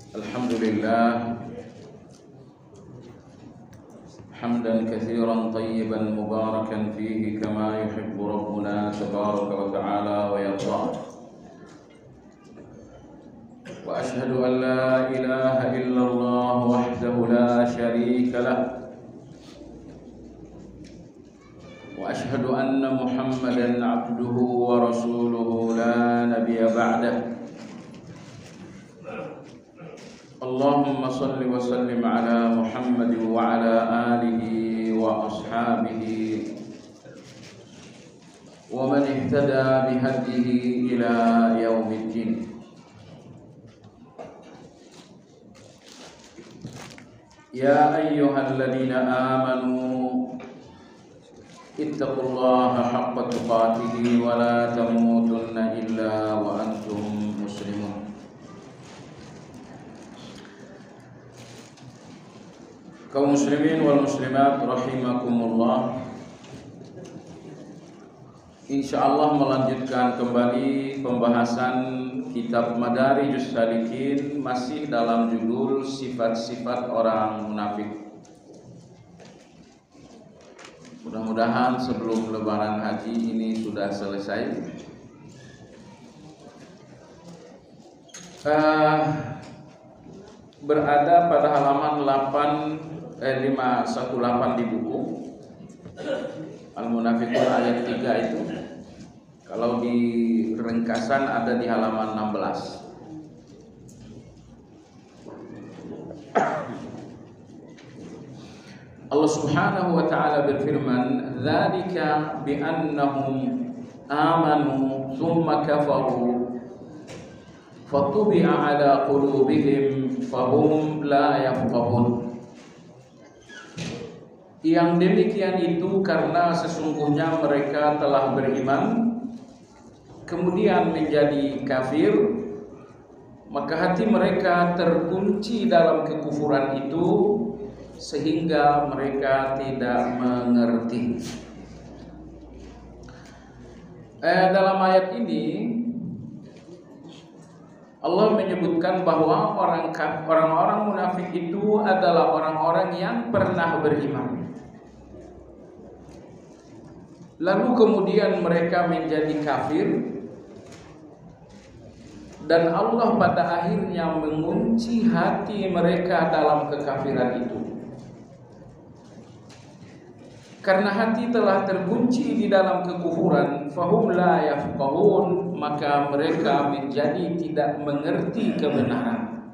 Alhamdulillah hamdan katsiran tayyiban mubarakan fihi kama yuhibbu rabbuna tabaraka wa ta'ala wa yarda. Wa ashhadu an la ilaha illallah wahdahu la syarika lah. Wa ashhadu anna Muhammadan abduhu wa rasuluhu la nabiyya ba'dah. Allahumma salli wa sallim ala Muhammad wa ala alihi wa ashabihi wa man ihtada bihadihi ila yaumiddin. Ya ayyuhalladzina amanu ittaqullaha haqqa tuqatih wa la tamutunna illa wa antum muslimun. Kaum muslimin wal muslimat rahimakumullah. Insyaallah melanjutkan kembali pembahasan kitab Madarijus Salikin, masih dalam judul sifat-sifat orang munafik. Mudah-mudahan sebelum lebaran haji ini sudah selesai. Berada pada halaman 518 di buku Al-Munafiqun ayat 3 itu. Kalau di ringkasan ada di halaman 16. Allah Subhanahu wa ta'ala berfirman, "Dzalika bi annahum amanu tsumma kafaru fatubi'a ala qulubihim fahum la yafqahun." Yang demikian itu karena sesungguhnya mereka telah beriman kemudian menjadi kafir, maka hati mereka terkunci dalam kekufuran itu sehingga mereka tidak mengerti. Dalam ayat ini Allah menyebutkan bahwa orang-orang munafik itu adalah orang-orang yang pernah beriman, lalu kemudian mereka menjadi kafir, dan Allah pada akhirnya mengunci hati mereka dalam kekafiran itu. Karena hati telah terkunci di dalam kekufuran, fahum la yafqahun, maka mereka menjadi tidak mengerti kebenaran.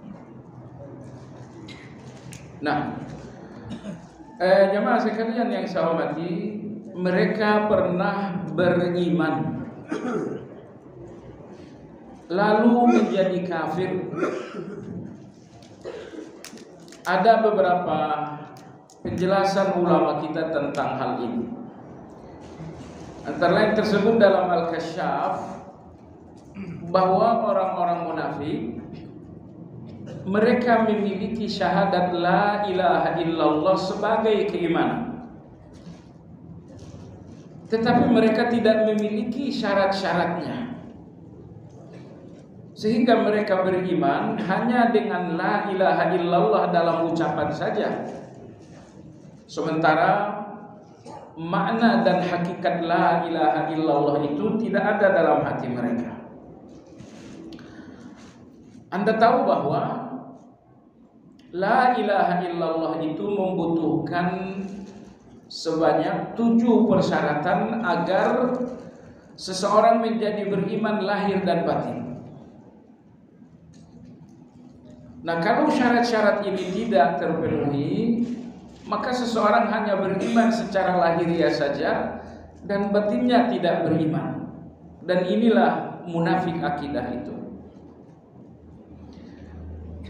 Nah, jemaah sekalian yang saya hormati, mereka pernah beriman lalu menjadi kafir. Ada beberapa penjelasan ulama kita tentang hal ini. Antara lain tersebut dalam Al-Kasyaf bahwa orang-orang munafik mereka memiliki syahadat la ilaha illallah sebagai keimanan, tetapi mereka tidak memiliki syarat-syaratnya, sehingga mereka beriman hanya dengan la ilaha illallah dalam ucapan saja, sementara makna dan hakikat la ilaha illallah itu tidak ada dalam hati mereka. Anda tahu bahwa la ilaha illallah itu membutuhkan sebanyak 7 persyaratan agar seseorang menjadi beriman lahir dan batin. Nah, kalau syarat-syarat ini tidak terpenuhi, maka seseorang hanya beriman secara lahiriah saja dan batinnya tidak beriman. Dan inilah munafik akidah itu.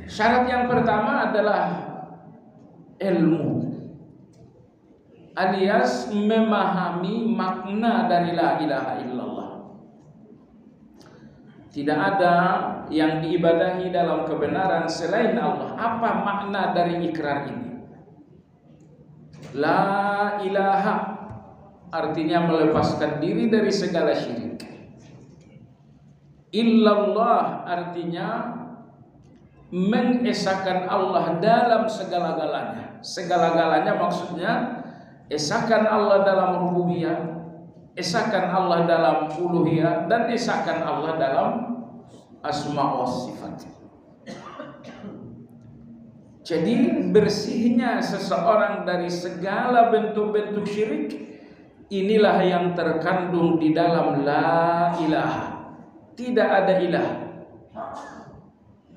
Syarat yang pertama adalah ilmu, alias memahami makna dari la ilaha illallah. Tidak ada yang diibadahi dalam kebenaran selain Allah. Apa makna dari ikrar ini? La ilaha artinya melepaskan diri dari segala syirik. Illallah artinya mengesahkan Allah dalam segala-galanya. Segala-galanya maksudnya esahkan Allah dalam rububiyah, esahkan Allah dalam uluhiyah, dan esahkan Allah dalam asma wa sifat. Jadi bersihnya seseorang dari segala bentuk-bentuk syirik, inilah yang terkandung di dalam la ilaha. Tidak ada ilah.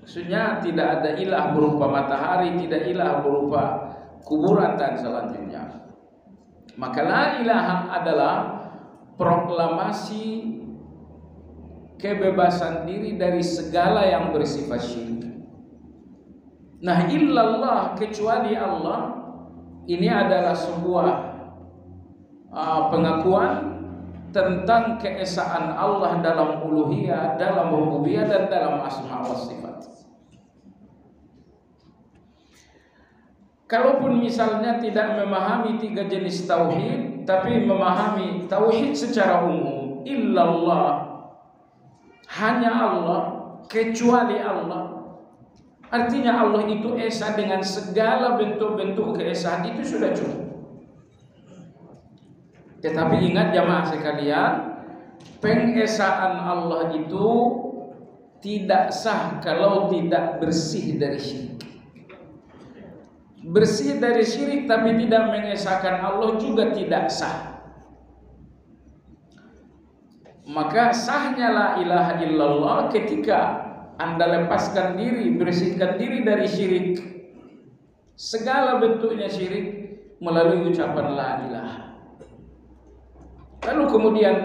Maksudnya tidak ada ilah berupa matahari, tidak ilah berupa kuburan dan selanjutnya. Maka la ilaha adalah proklamasi kebebasan diri dari segala yang bersifat syirik. Nah, illallah, kecuali Allah, ini adalah sebuah pengakuan tentang keesaan Allah dalam uluhiyah, dalam rububiyah, dan dalam asma wa sifat. Kalaupun misalnya tidak memahami 3 jenis tauhid, tapi memahami tauhid secara umum, illallah, hanya Allah, kecuali Allah, artinya Allah itu esa dengan segala bentuk-bentuk keesaan, itu sudah cukup. Tetapi ingat jamaah sekalian, pengesaan Allah itu tidak sah kalau tidak bersih dari syirik. Bersih dari syirik tapi tidak mengesahkan Allah juga tidak sah. Maka sahnya la ilaha illallah ketika Anda lepaskan diri, bersihkan diri dari syirik, segala bentuknya syirik, melalui ucapan la ilaha. Lalu kemudian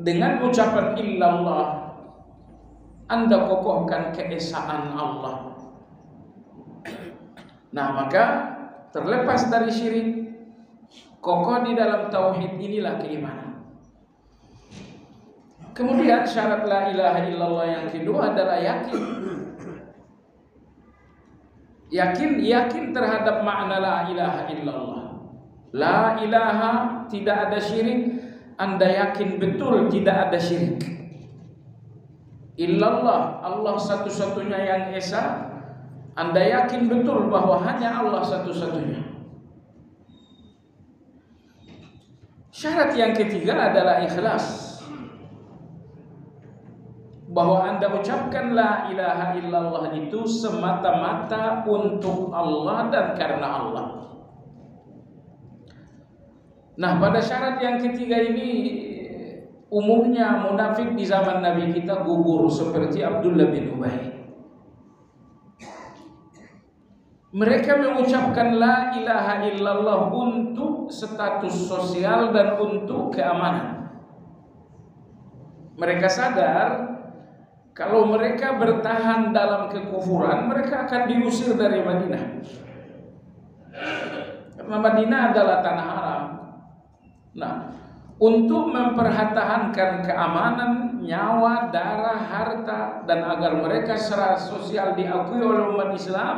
dengan ucapan illallah Anda kokohkan keesaan Allah. Nah, maka terlepas dari syirik, kokoh di dalam tauhid, inilah keimanan. Kemudian syarat la ilaha illallah yang kedua adalah yakin. Yakin terhadap makna la ilaha illallah. La ilaha, tidak ada syirik. Anda yakin betul tidak ada syirik. Illallah, Allah satu-satunya yang esa. Anda yakin betul bahwa hanya Allah satu-satunya. Syarat yang ketiga adalah ikhlas. Bahwa Anda ucapkan la ilaha illallah itu semata-mata untuk Allah dan karena Allah. Nah, pada syarat yang ketiga ini umumnya munafik di zaman Nabi kita gugur seperti Abdullah bin Ubay. Mereka mengucapkan la ilaha illallah untuk status sosial dan untuk keamanan. Mereka sadar kalau mereka bertahan dalam kekufuran, mereka akan diusir dari Madinah. Karena Madinah adalah tanah haram. Nah, untuk mempertahankan keamanan, nyawa, darah, harta, dan agar mereka secara sosial diakui oleh umat Islam,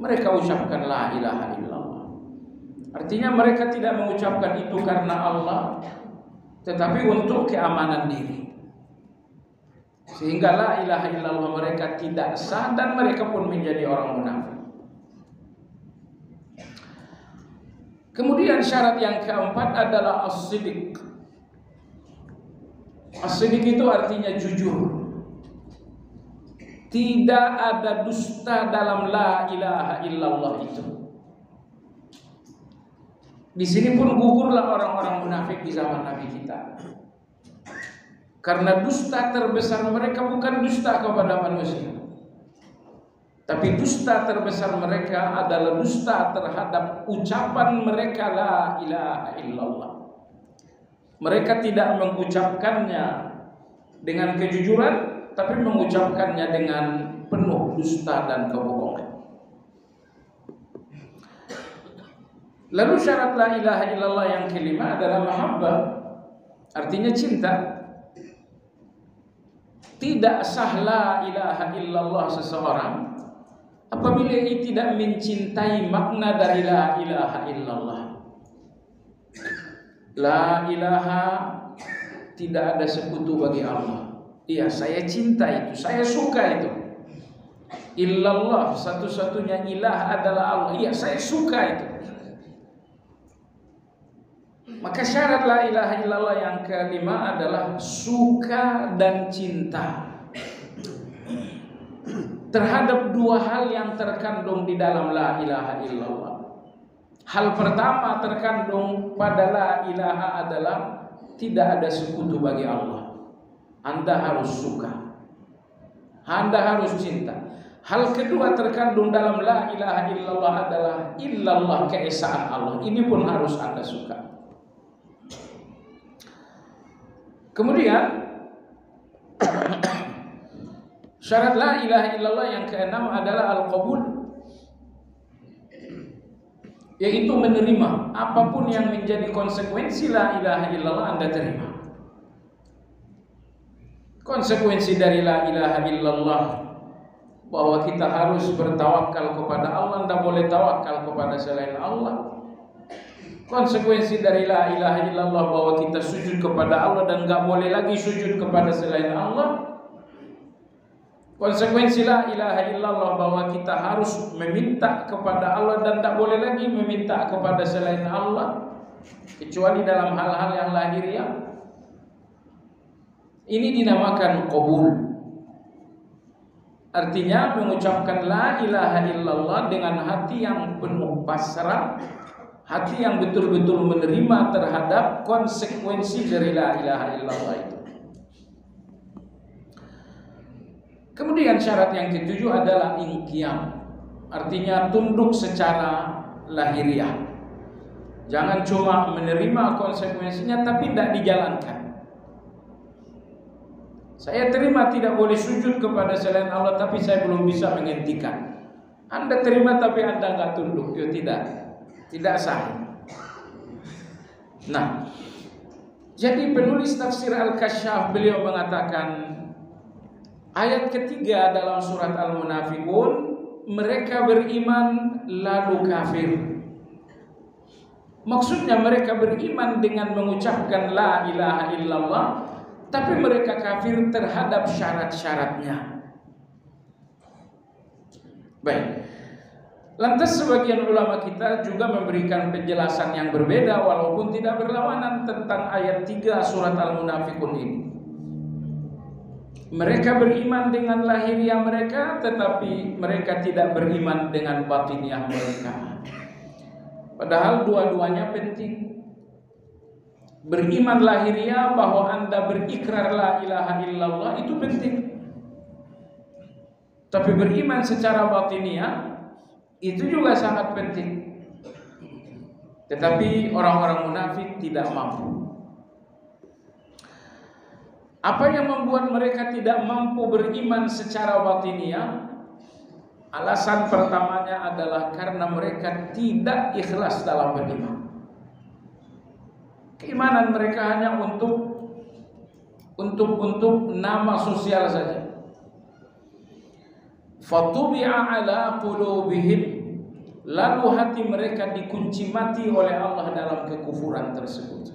mereka ucapkan la ilaha illallah. Artinya mereka tidak mengucapkan itu karena Allah, tetapi untuk keamanan diri. Sehingga la ilaha illallah mereka tidak sah dan mereka pun menjadi orang munafik. Kemudian syarat yang keempat adalah as-siddiq. As-siddiq itu artinya jujur. Tidak ada dusta dalam la ilaha illallah itu. Di sini pun gugurlah orang-orang munafik di zaman Nabi kita. Karena dusta terbesar mereka bukan dusta kepada manusia, tapi dusta terbesar mereka adalah dusta terhadap ucapan mereka la ilaha illallah. Mereka tidak mengucapkannya dengan kejujuran, tapi mengucapkannya dengan penuh dusta dan kebohongan. Lalu syarat la ilaha illallah yang kelima adalah mahabbah, artinya cinta. Tidak sah la ilaha illallah seseorang apabila ia tidak mencintai makna dari la ilaha illallah. La ilaha, tidak ada sekutu bagi Allah. Iya, saya cinta itu, saya suka itu. illallah, satu-satunya ilah adalah Allah. Iya, saya suka itu. Maka syarat la ilaha illallah yang kelima adalah suka dan cinta terhadap dua hal yang terkandung di dalam la ilaha illallah. Hal pertama terkandung pada la ilaha adalah tidak ada sekutu bagi Allah. Anda harus suka, Anda harus cinta. Hal kedua terkandung dalam la ilaha illallah adalah illallah, keesaan Allah. Ini pun harus Anda suka. Kemudian syarat la ilaha illallah yang keenam adalah al-qabul, yaitu menerima apapun yang menjadi konsekuensi la ilaha illallah Anda terima. Konsekuensi dari la ilaha illallah bahwa kita harus bertawakal kepada Allah, tidak boleh tawakal kepada selain Allah. Konsekuensi dari la ilaha illallah bahwa kita sujud kepada Allah dan tidak boleh lagi sujud kepada selain Allah. Konsekuensi la ilaha illallah bahwa kita harus meminta kepada Allah dan tak boleh lagi meminta kepada selain Allah kecuali dalam hal-hal yang lahiriah. Ini dinamakan qabul. Artinya mengucapkan la ilaha illallah dengan hati yang penuh pasrah, hati yang betul-betul menerima terhadap konsekuensi dari la ilaha illallah itu. Kemudian syarat yang ketujuh adalah inqiyam, artinya tunduk secara lahiriah. Jangan cuma menerima konsekuensinya tapi tidak dijalankan. Saya terima tidak boleh sujud kepada selain Allah tapi saya belum bisa menghentikan. Anda terima tapi Anda nggak tunduk, ya tidak sah. Nah, jadi penulis tafsir Al-Kasyaf beliau mengatakan ayat ketiga dalam surat Al-Munafiqun, mereka beriman lalu kafir. Maksudnya mereka beriman dengan mengucapkan la ilaha illallah, tapi mereka kafir terhadap syarat-syaratnya. Baik. Lantas sebagian ulama kita juga memberikan penjelasan yang berbeda walaupun tidak berlawanan tentang ayat 3 surat Al-Munafiqun ini. Mereka beriman dengan lahiriah mereka, tetapi mereka tidak beriman dengan batiniah mereka. Padahal dua-duanya penting. Beriman lahiriah bahwa Anda berikrar la ilaha illallah itu penting. Tapi beriman secara batiniah itu juga sangat penting. Tetapi orang-orang munafik tidak mampu. Apa yang membuat mereka tidak mampu beriman secara batiniah? Alasan pertamanya adalah karena mereka tidak ikhlas dalam beriman. Keimanan mereka hanya untuk nama sosial saja. Fatubi'a ala qulubihim, lalu hati mereka dikunci mati oleh Allah dalam kekufuran tersebut.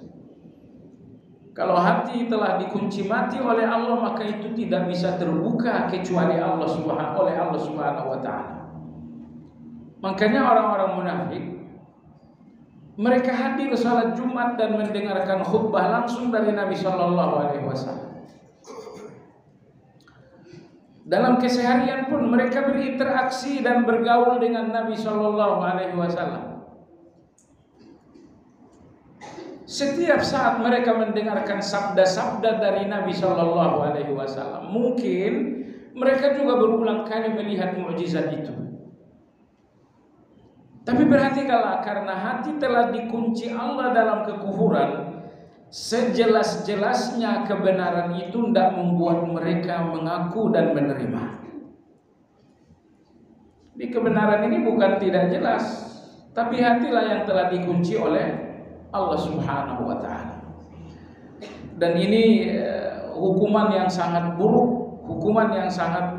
Kalau hati telah dikunci mati oleh Allah, maka itu tidak bisa terbuka kecuali Allah Subhanahu wa taala. Makanya orang-orang munafik mereka hadir salat Jumat dan mendengarkan khutbah langsung dari Nabi sallallahu alaihi wasallam. Dalam keseharian pun mereka berinteraksi dan bergaul dengan Nabi sallallahu alaihi wasallam. Setiap saat mereka mendengarkan sabda-sabda dari Nabi sallallahu alaihi wasallam. Mungkin mereka juga berulang kali melihat mukjizat itu. Tapi perhatikanlah, karena hati telah dikunci Allah dalam kekufuran, sejelas-jelasnya kebenaran itu tidak membuat mereka mengaku dan menerima. Di kebenaran ini bukan tidak jelas, tapi hatilah yang telah dikunci oleh Allah Subhanahu wa taala. Dan ini hukuman yang sangat buruk, hukuman yang sangat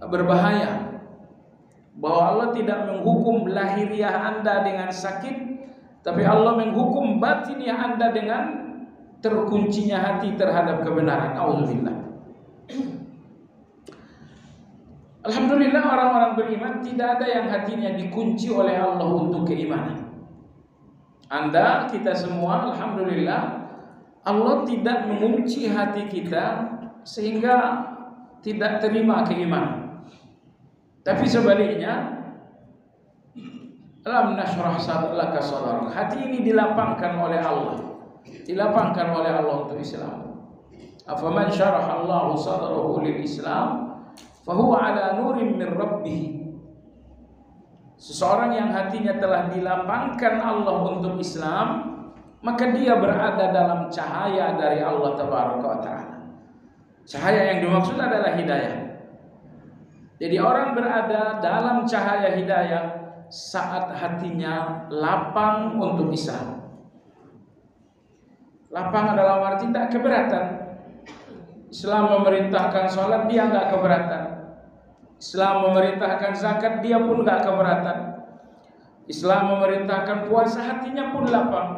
berbahaya. Bahwa Allah tidak menghukum lahiriah Anda dengan sakit, tapi Allah menghukum batiniah Anda dengan terkuncinya hati terhadap kebenaran. Auzubillah. Alhamdulillah orang-orang beriman tidak ada yang hatinya dikunci oleh Allah untuk keimanan. Anda, kita semua, alhamdulillah, Allah tidak mengunci hati kita sehingga tidak terima keimanan. Tapi sebaliknya, alam nashrah laka sadrak. Hati ini dilapangkan oleh Allah. Dilapangkan oleh Allah untuk Islam. Afaman syaraha Allahu sadrahu lil Islam, fahuwa ala nurim min rabbih. Seseorang yang hatinya telah dilapangkan Allah untuk Islam, maka dia berada dalam cahaya dari Allah Tabaraka wa Ta'ala. Cahaya yang dimaksud adalah hidayah. Jadi orang berada dalam cahaya hidayah saat hatinya lapang untuk Islam. Lapang adalah arti tidak keberatan. Islam memerintahkan sholat, dia nggak keberatan. Islam memerintahkan zakat, dia pun nggak keberatan. Islam memerintahkan puasa, hatinya pun lapang.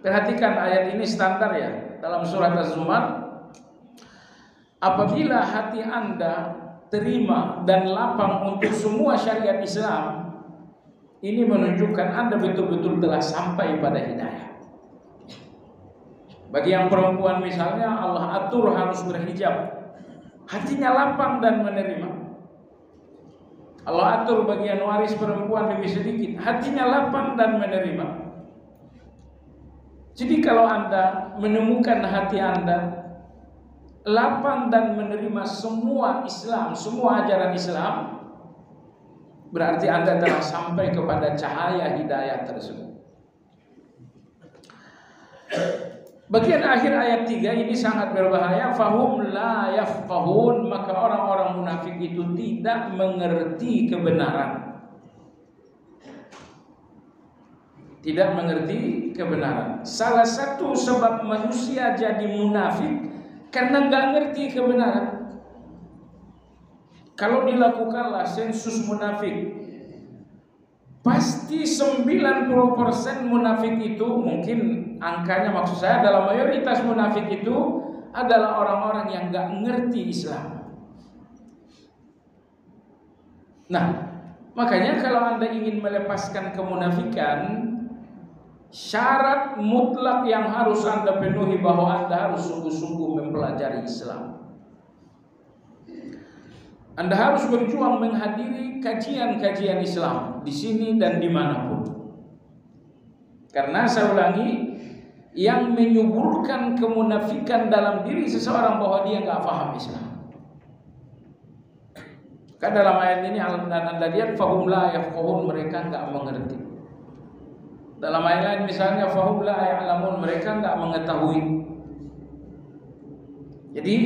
Perhatikan ayat ini standar ya dalam surat Az-Zumar. Apabila hati Anda terima dan lapang untuk semua syariat Islam, ini menunjukkan Anda betul-betul telah sampai pada hidayah. Bagi yang perempuan misalnya, Allah atur harus berhijab, hatinya lapang dan menerima. Allah atur bagian waris perempuan lebih sedikit, hatinya lapang dan menerima. Jadi kalau Anda menemukan hati Anda lapang dan menerima semua Islam, semua ajaran Islam, berarti Anda telah sampai kepada cahaya hidayah tersebut. Bagian akhir ayat 3 ini sangat berbahaya. Fahum la yafqahun, maka orang-orang munafik itu tidak mengerti kebenaran. Tidak mengerti kebenaran. Salah satu sebab manusia jadi munafik karena nggak ngerti kebenaran. Kalau dilakukanlah sensus munafik, pasti 90% munafik itu, mungkin angkanya maksud saya adalah mayoritas munafik itu adalah orang-orang yang nggak ngerti Islam. Nah, makanya kalau Anda ingin melepaskan kemunafikan, syarat mutlak yang harus Anda penuhi bahwa Anda harus sungguh-sungguh mempelajari Islam. Anda harus berjuang menghadiri kajian-kajian Islam di sini dan dimanapun. Karena saya ulangi, yang menyuburkan kemunafikan dalam diri seseorang bahwa dia nggak paham Islam. Kan dalam ayat ini Anda lihat fahum la yafqahun, mereka nggak mengerti. Dalam ayat lain misalnya fahum la ya'lamun, mereka nggak mengetahui. Jadi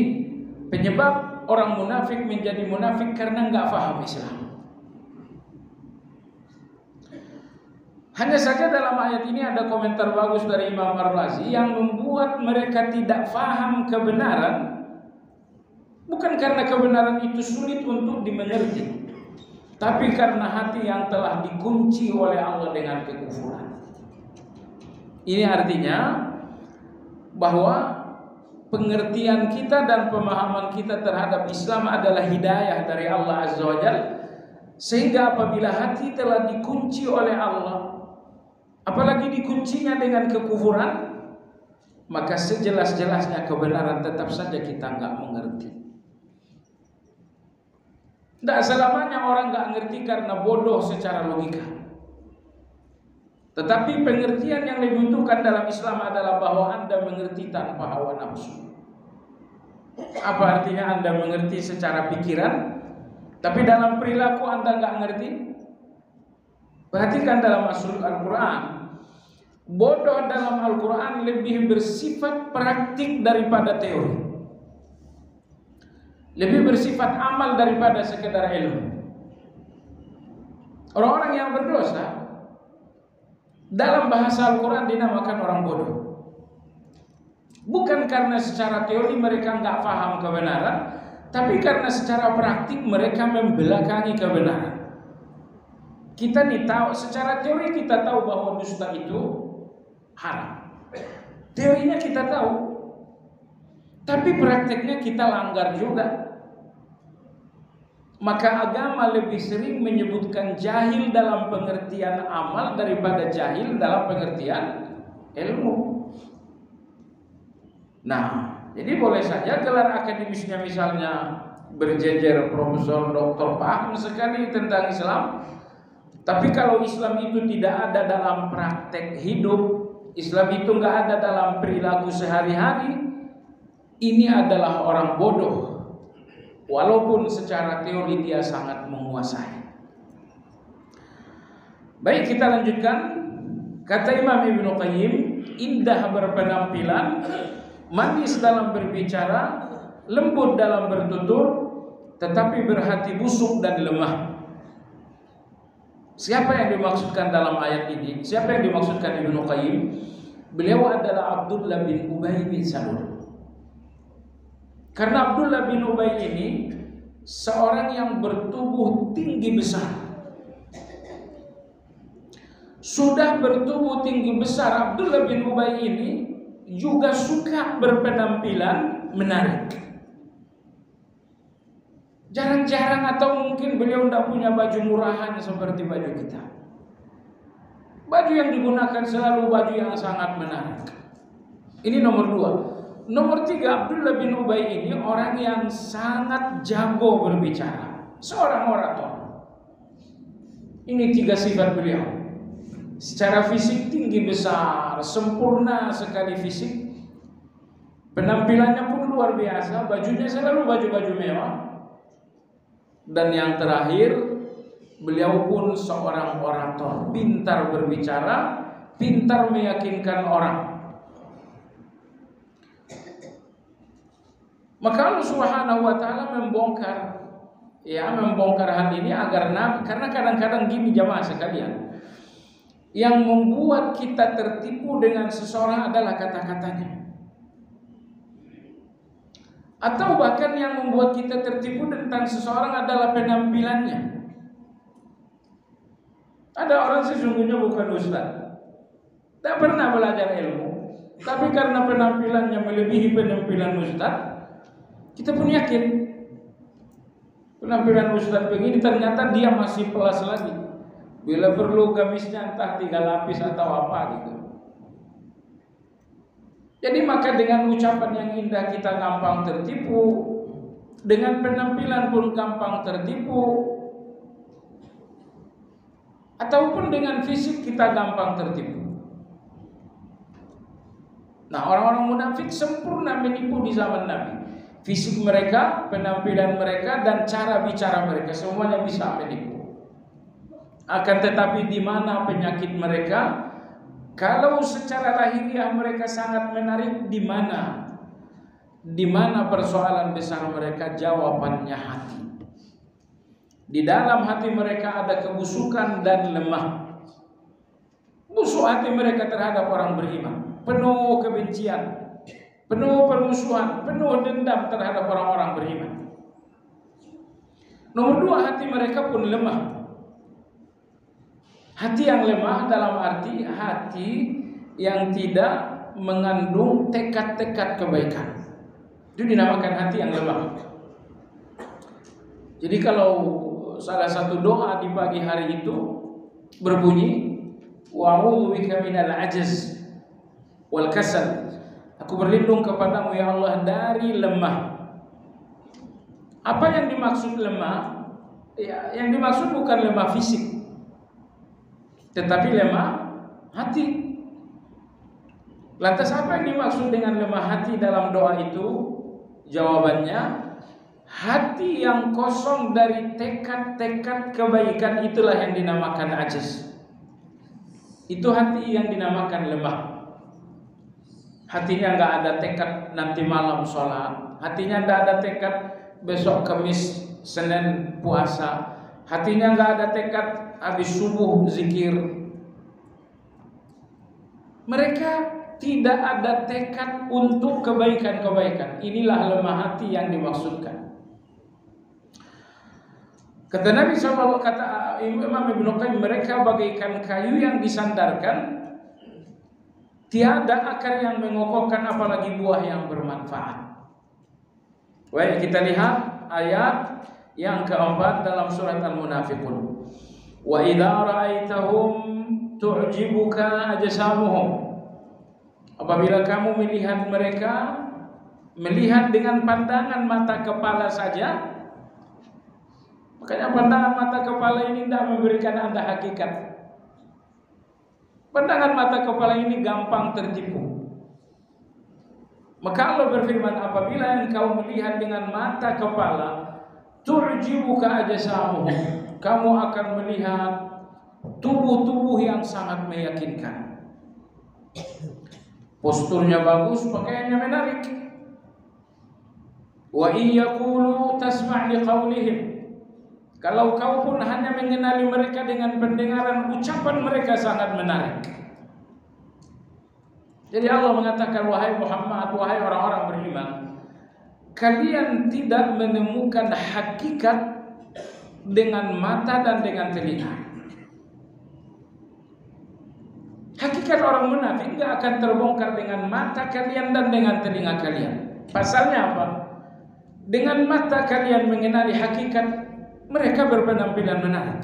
penyebab orang munafik menjadi munafik karena nggak paham Islam. Hanya saja dalam ayat ini ada komentar bagus dari Imam Ar-Razi yang membuat mereka tidak paham kebenaran bukan karena kebenaran itu sulit untuk dimengerti, tapi karena hati yang telah dikunci oleh Allah dengan kekufuran. Ini artinya bahwa pengertian kita dan pemahaman kita terhadap Islam adalah hidayah dari Allah Azza wa Jalla, sehingga apabila hati telah dikunci oleh Allah, apalagi dikuncinya dengan kekufuran, maka sejelas-jelasnya kebenaran tetap saja kita nggak mengerti. Tidak selamanya orang nggak ngerti karena bodoh secara logika. Tetapi pengertian yang dibutuhkan dalam Islam adalah bahwa Anda mengerti tanpa hawa nafsu. Apa artinya Anda mengerti secara pikiran, tapi dalam perilaku Anda nggak ngerti? Perhatikan dalam Al-Quran, bodoh dalam Al-Quran lebih bersifat praktik daripada teori, lebih bersifat amal daripada sekedar ilmu. Orang-orang yang berdosa dalam bahasa Al-Quran dinamakan orang bodoh, bukan karena secara teori mereka nggak paham kebenaran, tapi karena secara praktik mereka membelakangi kebenaran. Kita nih tahu, secara teori kita tahu bahwa dusta itu haram. Teorinya kita tahu, tapi prakteknya kita langgar juga. Maka agama lebih sering menyebutkan jahil dalam pengertian amal daripada jahil dalam pengertian ilmu. Nah, jadi boleh saja gelar akademisnya misalnya berjejer profesor, doktor, paham sekali tentang Islam. Tapi kalau Islam itu tidak ada dalam praktek hidup, Islam itu nggak ada dalam perilaku sehari-hari, ini adalah orang bodoh. Walaupun secara teori dia sangat menguasai. Baik, kita lanjutkan. Kata Imam Ibnu Qayyim, indah berpenampilan, manis dalam berbicara, lembut dalam bertutur, tetapi berhati busuk dan lemah. Siapa yang dimaksudkan dalam ayat ini? Siapa yang dimaksudkan Ibnu Qayyim? Beliau adalah Abdullah bin Ubay bin Salul. Karena Abdullah bin Ubay ini seorang yang bertubuh tinggi besar. Sudah bertubuh tinggi besar, Abdullah bin Ubay ini juga suka berpenampilan menarik. Jarang-jarang atau mungkin beliau tidak punya baju murahan seperti baju kita. Baju yang digunakan selalu baju yang sangat menarik. Ini nomor 2. Nomor 3, Abdullah bin Ubay ini orang yang sangat jago berbicara, seorang orator. Ini 3 sifat beliau. Secara fisik tinggi besar, sempurna sekali fisik. Penampilannya pun luar biasa, bajunya selalu baju-baju mewah. Dan yang terakhir, beliau pun seorang orator, pintar berbicara, pintar meyakinkan orang. Maka Allah Subhanahu wa taala membongkar hal ini agar karena kadang-kadang gini jamaah sekalian, yang membuat kita tertipu dengan seseorang adalah kata-katanya. Atau bahkan yang membuat kita tertipu tentang seseorang adalah penampilannya. Ada orang sesungguhnya bukan ustaz, tak pernah belajar ilmu, tapi karena penampilannya melebihi penampilan ustaz, kita pun yakin penampilan ustaz begini, ternyata dia masih pelas lagi. Bila perlu gamisnya entah 3 lapis atau apa gitu. Jadi maka dengan ucapan yang indah kita gampang tertipu, dengan penampilan pun gampang tertipu, ataupun dengan fisik kita gampang tertipu. Nah, orang-orang munafik sempurna menipu di zaman Nabi. Fisik mereka, penampilan mereka, dan cara bicara mereka semuanya bisa menipu. Akan tetapi di mana penyakit mereka? Kalau secara lahiriah mereka sangat menarik, di mana? Di mana persoalan besar mereka? Jawabannya hati. Di dalam hati mereka ada kebusukan dan lemah. Busuk hati mereka terhadap orang beriman, penuh kebencian, penuh permusuhan, penuh dendam terhadap orang-orang beriman. Nomor 2, hati mereka pun lemah. Hati yang lemah dalam arti hati yang tidak mengandung tekad-tekad kebaikan. Itu dinamakan hati yang lemah. Jadi kalau salah satu doa di pagi hari itu berbunyi, wa'udzu bika minal ajz wal kasal. Aku berlindung kepadamu ya Allah dari lemah. Apa yang dimaksud lemah? Ya, yang dimaksud bukan lemah fisik, tetapi lemah hati. Lantas apa yang dimaksud dengan lemah hati dalam doa itu? Jawabannya, hati yang kosong dari tekad-tekad kebaikan itulah yang dinamakan ajiz. Itu hati yang dinamakan lemah. Hatinya nggak ada tekad nanti malam sholat, hatinya nggak ada tekad besok Kamis Senin puasa, hatinya nggak ada tekad habis subuh zikir. Mereka tidak ada tekad untuk kebaikan-kebaikan. Inilah lemah hati yang dimaksudkan. Kata Nabi SAW, kata Imam Ibnu Qayyim, mereka bagaikan kayu yang disandarkan, tiada akar yang mengokohkan apalagi buah yang bermanfaat. Baik, kita lihat ayat Yang keempat dalam surat Al-Munafiqun. Wa idza ra'aitahum tu'jibuka ajsamuhum. Apabila kamu melihat mereka, melihat dengan pandangan mata kepala saja, makanya pandangan mata kepala ini tidak memberikan Anda hakikat. Pandangan mata kepala ini gampang tertipu. Maka Allah berfirman, apabila engkau melihat dengan mata kepala, tu'jibuka ajsamuhum, kamu akan melihat tubuh-tubuh yang sangat meyakinkan. Posturnya bagus, pakaiannya menarik. Wa iyyaqulu tasma' liqaulihim. Kalau kau pun hanya mengenali mereka dengan pendengaran, ucapan mereka sangat menarik. Jadi Allah mengatakan, wahai Muhammad, wahai orang-orang beriman, kalian tidak menemukan hakikat dengan mata dan dengan telinga. Hakikat orang munafik tidak akan terbongkar dengan mata kalian dan dengan telinga kalian. Pasalnya apa? Dengan mata kalian mengenali hakikat, mereka berpenampilan menarik.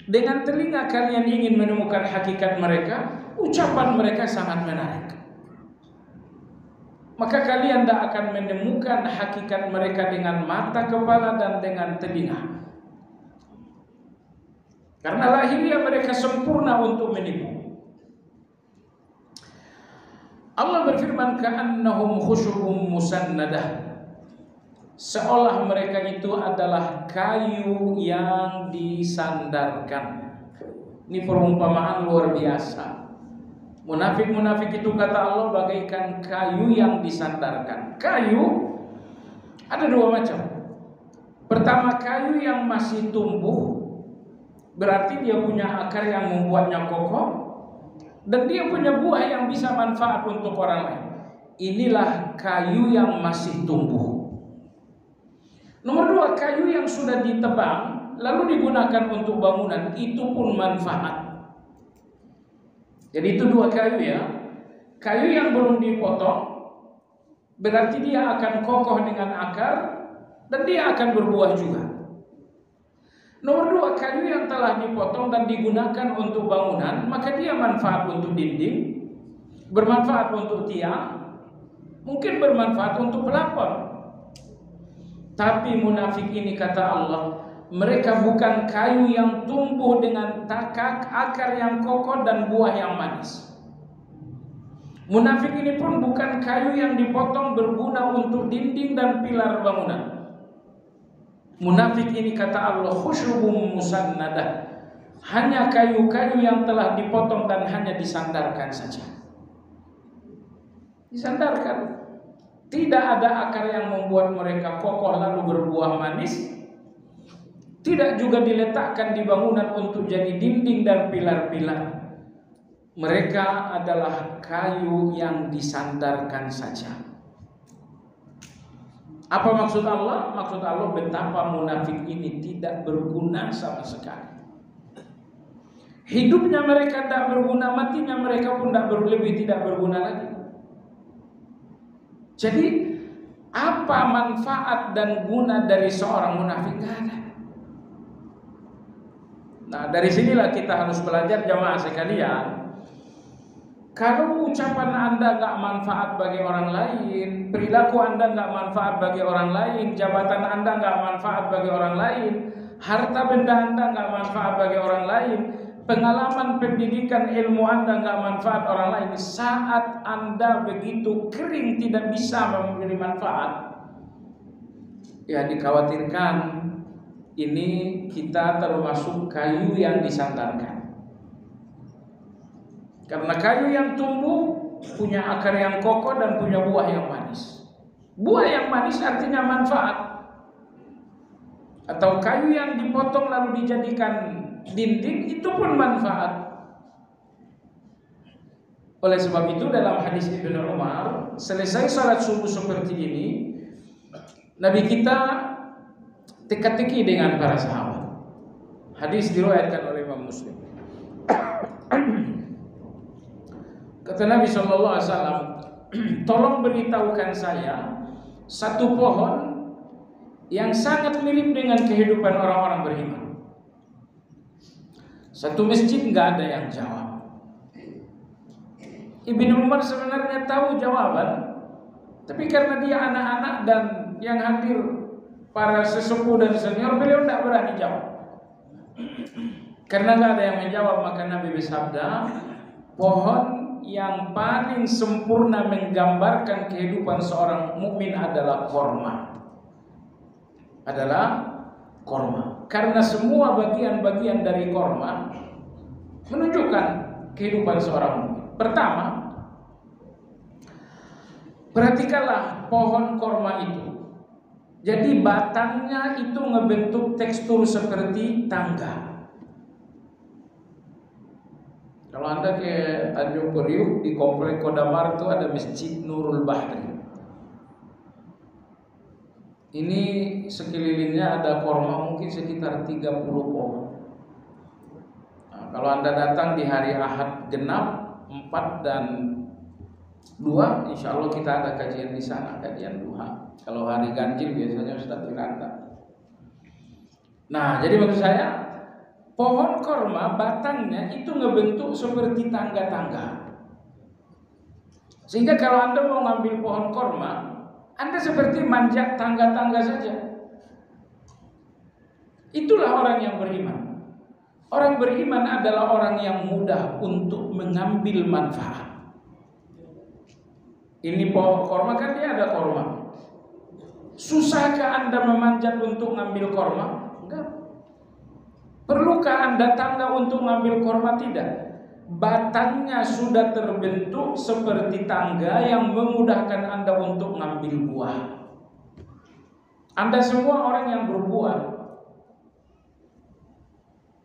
Dengan telinga kalian ingin menemukan hakikat mereka, ucapan mereka sangat menarik. Maka kalian tidak akan menemukan hakikat mereka dengan mata kepala dan dengan telinga. Karena lahiriah mereka sempurna untuk menipu. Allah berfirman, ka'annahum khusyubun musannadah. Seolah mereka itu adalah kayu yang disandarkan. Ini perumpamaan luar biasa. Munafik-munafik itu kata Allah bagaikan kayu yang disandarkan. Kayu ada dua macam. Pertama, kayu yang masih tumbuh, berarti dia punya akar yang membuatnya kokoh, dan dia punya buah yang bisa manfaat untuk orang lain. Inilah kayu yang masih tumbuh. Nomor dua, kayu yang sudah ditebang lalu digunakan untuk bangunan, itu pun manfaat. Jadi itu dua kayu ya. Kayu yang belum dipotong berarti dia akan kokoh dengan akar dan dia akan berbuah juga. Nomor dua, kayu yang telah dipotong dan digunakan untuk bangunan, maka dia manfaat untuk dinding, bermanfaat untuk tiang, mungkin bermanfaat untuk pelapor. Tapi munafik ini kata Allah, mereka bukan kayu yang tumbuh dengan akar yang kokoh dan buah yang manis. Munafik ini pun bukan kayu yang dipotong berguna untuk dinding dan pilar bangunan. Munafik ini kata Allah khusyubun musannadah, hanya kayu-kayu yang telah dipotong dan hanya disandarkan saja. Disandarkan. Tidak ada akar yang membuat mereka kokoh lalu berbuah manis. Tidak juga diletakkan di bangunan untuk jadi dinding dan pilar-pilar. Mereka adalah kayu yang disandarkan saja. Apa maksud Allah? Maksud Allah betapa munafik ini tidak berguna sama sekali. Hidupnya mereka tidak berguna, matinya mereka pun tidak berguna lagi. Jadi apa manfaat dan guna dari seorang munafik? Tidak ada. Nah, dari sinilah kita harus belajar jamaah sekalian. Kalau ucapan Anda nggak manfaat bagi orang lain, perilaku Anda nggak manfaat bagi orang lain, jabatan Anda nggak manfaat bagi orang lain, harta benda Anda nggak manfaat bagi orang lain, pengalaman pendidikan ilmu Anda nggak manfaat orang lain, saat Anda begitu kering tidak bisa memberi manfaat, ya dikhawatirkan ini kita termasuk kayu yang disandarkan. Karena kayu yang tumbuh punya akar yang kokoh dan punya buah yang manis. Buah yang manis artinya manfaat. Atau kayu yang dipotong lalu dijadikan dinding, itu pun manfaat. Oleh sebab itu dalam hadis Ibnu Umar, selesai salat subuh seperti ini, Nabi kita teka-teki dengan para sahabat. Hadis diriwayatkan oleh Imam Muslim. Kata Nabi SAW, tolong beritahukan saya satu pohon yang sangat mirip dengan kehidupan orang-orang beriman. Satu masjid nggak ada yang jawab. Ibnu Umar sebenarnya tahu jawaban, tapi karena dia anak-anak dan yang hadir para sesepuh dan senior, beliau tidak berani jawab. Karena nggak ada yang menjawab, maka Nabi bersabda, pohon yang paling sempurna menggambarkan kehidupan seorang mukmin adalah korma. Karena semua bagian-bagian dari korma menunjukkan kehidupan seorang mukmin. Pertama, perhatikanlah pohon korma itu. Jadi batangnya itu ngebentuk tekstur seperti tangga. Kalau Anda ke Tanjung Priuk di Komplek Kodamar itu ada Masjid Nurul Bahri. Ini sekelilingnya ada korma mungkin sekitar 30 pohon. Nah, kalau Anda datang di hari Ahad genap 4 dan 2, insya Allah kita ada kajian di sana, kajian duha. Kalau hari ganjil biasanya Ustaz Firanda. Nah, jadi maksud saya, pohon korma batangnya itu ngebentuk seperti tangga-tangga. Sehingga kalau Anda mau ngambil pohon korma, Anda seperti manjat tangga-tangga saja. Itulah orang yang beriman. Orang beriman adalah orang yang mudah untuk mengambil manfaat. Ini pohon korma kan dia ada korma. Susahkah Anda memanjat untuk ngambil korma? Enggak. Perlukah Anda tangga untuk ngambil korma? Tidak. Batangnya sudah terbentuk seperti tangga yang memudahkan Anda untuk ngambil buah. Anda semua orang yang berbuah.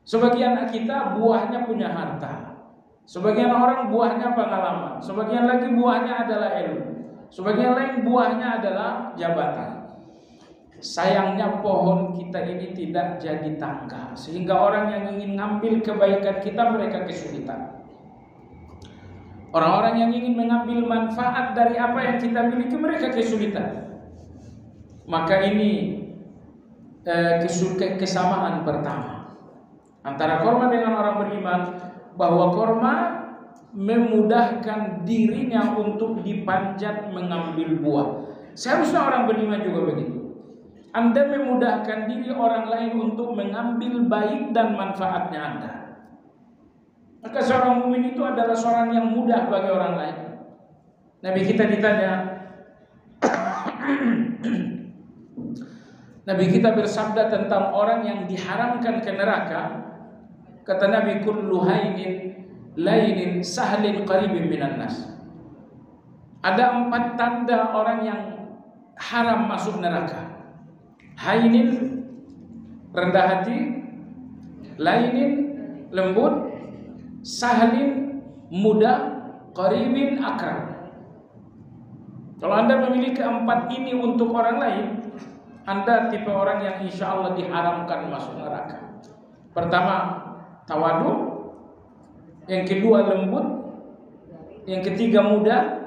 Sebagian kita buahnya punya harta. Sebagian orang buahnya pengalaman. Sebagian lagi buahnya adalah ilmu. Sebagian lain buahnya adalah jabatan. Sayangnya pohon kita ini tidak jadi tangga, sehingga orang yang ingin ngambil kebaikan kita mereka kesulitan. Orang-orang yang ingin mengambil manfaat dari apa yang kita miliki mereka kesulitan. Maka ini kesamaan pertama antara korma dengan orang beriman, bahwa korma memudahkan dirinya untuk dipanjat mengambil buah. Seharusnya orang beriman juga begitu. Anda memudahkan diri orang lain untuk mengambil baik dan manfaatnya Anda. Maka seorang mukmin itu adalah seorang yang mudah bagi orang lain. Nabi kita ditanya, Nabi kita bersabda tentang orang yang diharamkan ke neraka. Kata Nabi, kullu hainin lainin sahlin qaribin minan nas. Ada 4 tanda orang yang haram masuk neraka. Hainin rendah hati, lainin lembut, sahlin mudah, qaribin akrab. Kalau Anda memiliki 4 ini untuk orang lain, Anda tipe orang yang insya Allah diharamkan masuk neraka. Pertama, tawadu. Yang kedua, lembut. Yang ketiga, mudah.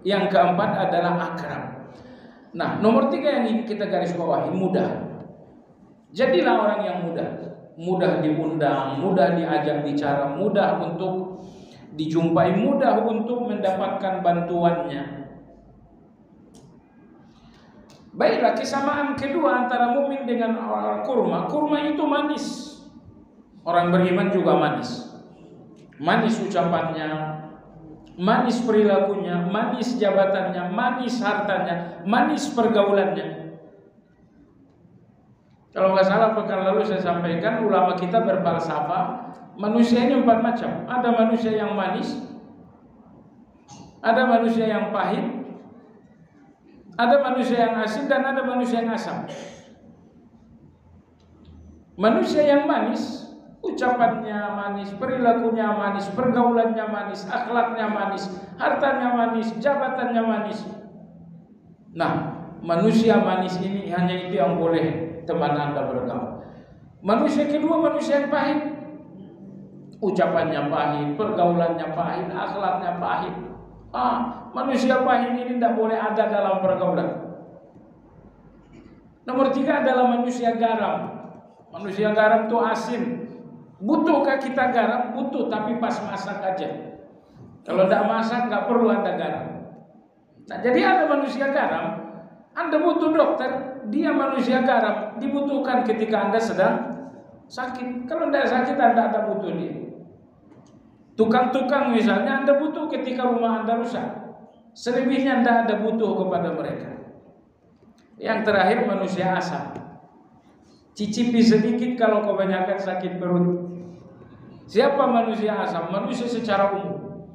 Yang keempat adalah akrab. Nah, nomor 3 yang ingin kita garis bawahi, mudah. Jadilah orang yang mudah. Mudah diundang, mudah diajak bicara, mudah untuk dijumpai, mudah untuk mendapatkan bantuannya. Baiklah, kesamaan kedua antara mukmin dengan orang kurma. Kurma itu manis. Orang beriman juga manis. Manis ucapannya, manis perilakunya, manis jabatannya, manis hartanya, manis pergaulannya. Kalau nggak salah pekan lalu saya sampaikan, ulama kita berfalsafah, manusia ini 4 macam. Ada manusia yang manis, ada manusia yang pahit, ada manusia yang asin, dan ada manusia yang asam. Manusia yang manis, ucapannya manis, perilakunya manis, pergaulannya manis, akhlaknya manis, hartanya manis, jabatannya manis. Nah, manusia manis ini hanya itu yang boleh teman Anda bergaul. Manusia kedua, manusia yang pahit, ucapannya pahit, pergaulannya pahit, akhlaknya pahit. Manusia pahit ini tidak boleh ada dalam pergaulan. Nomor 3 adalah manusia garam. Manusia garam itu asin. Butuhkah kita garam? Butuh, tapi pas masak aja. Kalau tidak masak nggak perlu ada garam. Nah, jadi ada manusia garam. Anda butuh dokter, dia manusia garam, dibutuhkan ketika Anda sedang sakit. Kalau tidak sakit, Anda tak butuh dia. Tukang-tukang misalnya Anda butuh ketika rumah Anda rusak. Selebihnya Anda ada butuh kepada mereka. Yang terakhir manusia asam. Cicipi sedikit kalau kebanyakan sakit perut. Siapa manusia asam? Manusia secara umum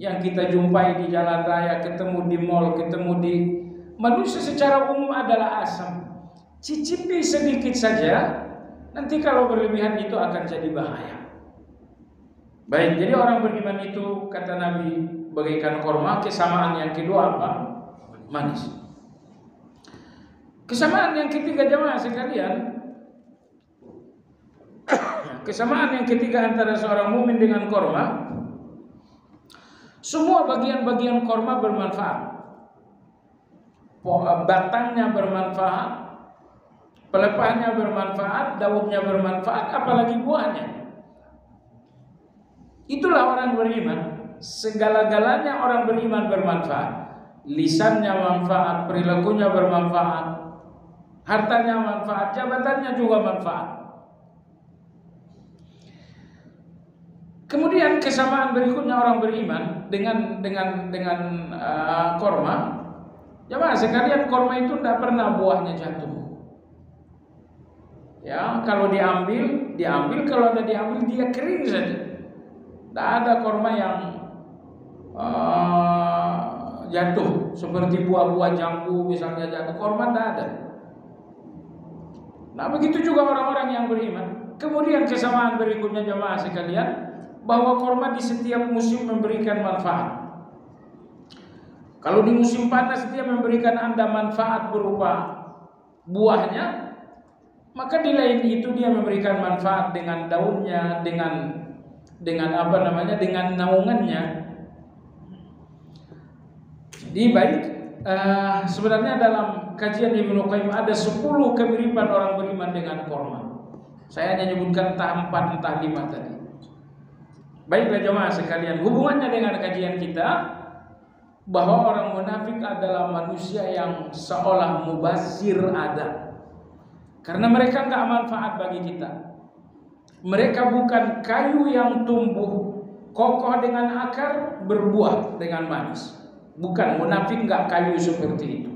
yang kita jumpai di jalan raya, ketemu di mall, ketemu di manusia secara umum adalah asam. Cicipi sedikit saja, nanti kalau berlebihan itu akan jadi bahaya. Baik, jadi orang beriman itu kata Nabi bagaikan korma. Kesamaan yang kedua apa? Manis. Kesamaan yang ketiga jemaah sekalian, kesamaan yang ketiga antara seorang mukmin dengan korma, semua bagian-bagian korma bermanfaat. Batangnya bermanfaat, pelepahnya bermanfaat, daunnya bermanfaat, apalagi buahnya. Itulah orang beriman. Segala-galanya orang beriman bermanfaat. Lisannya manfaat, perilakunya bermanfaat, hartanya manfaat, jabatannya juga manfaat. Kemudian kesamaan berikutnya orang beriman dengan korma. Jemaah sekalian, korma itu tidak pernah buahnya jatuh. Ya, kalau diambil, kalau ada diambil dia kering saja. Tidak ada korma yang jatuh seperti buah-buah jambu misalnya jatuh. Korma tidak ada. Nah, begitu juga orang-orang yang beriman. Kemudian kesamaan berikutnya jemaah sekalian, bahwa korma di setiap musim memberikan manfaat. Kalau di musim panas dia memberikan Anda manfaat berupa buahnya, maka di lain itu dia memberikan manfaat dengan daunnya, dengan dengan naungannya. Jadi baik, sebenarnya dalam kajian Ibnu Qayyim ada 10 kemiripan orang beriman dengan korma. Saya hanya nyebutkan entah 4 entah 5 tadi. Baiklah jemaah sekalian, hubungannya dengan kajian kita bahwa orang munafik adalah manusia yang seolah mubazir ada. Karena mereka enggak manfaat bagi kita. Mereka bukan kayu yang tumbuh kokoh dengan akar, berbuah dengan manis. Bukan, munafik enggak kayu seperti itu.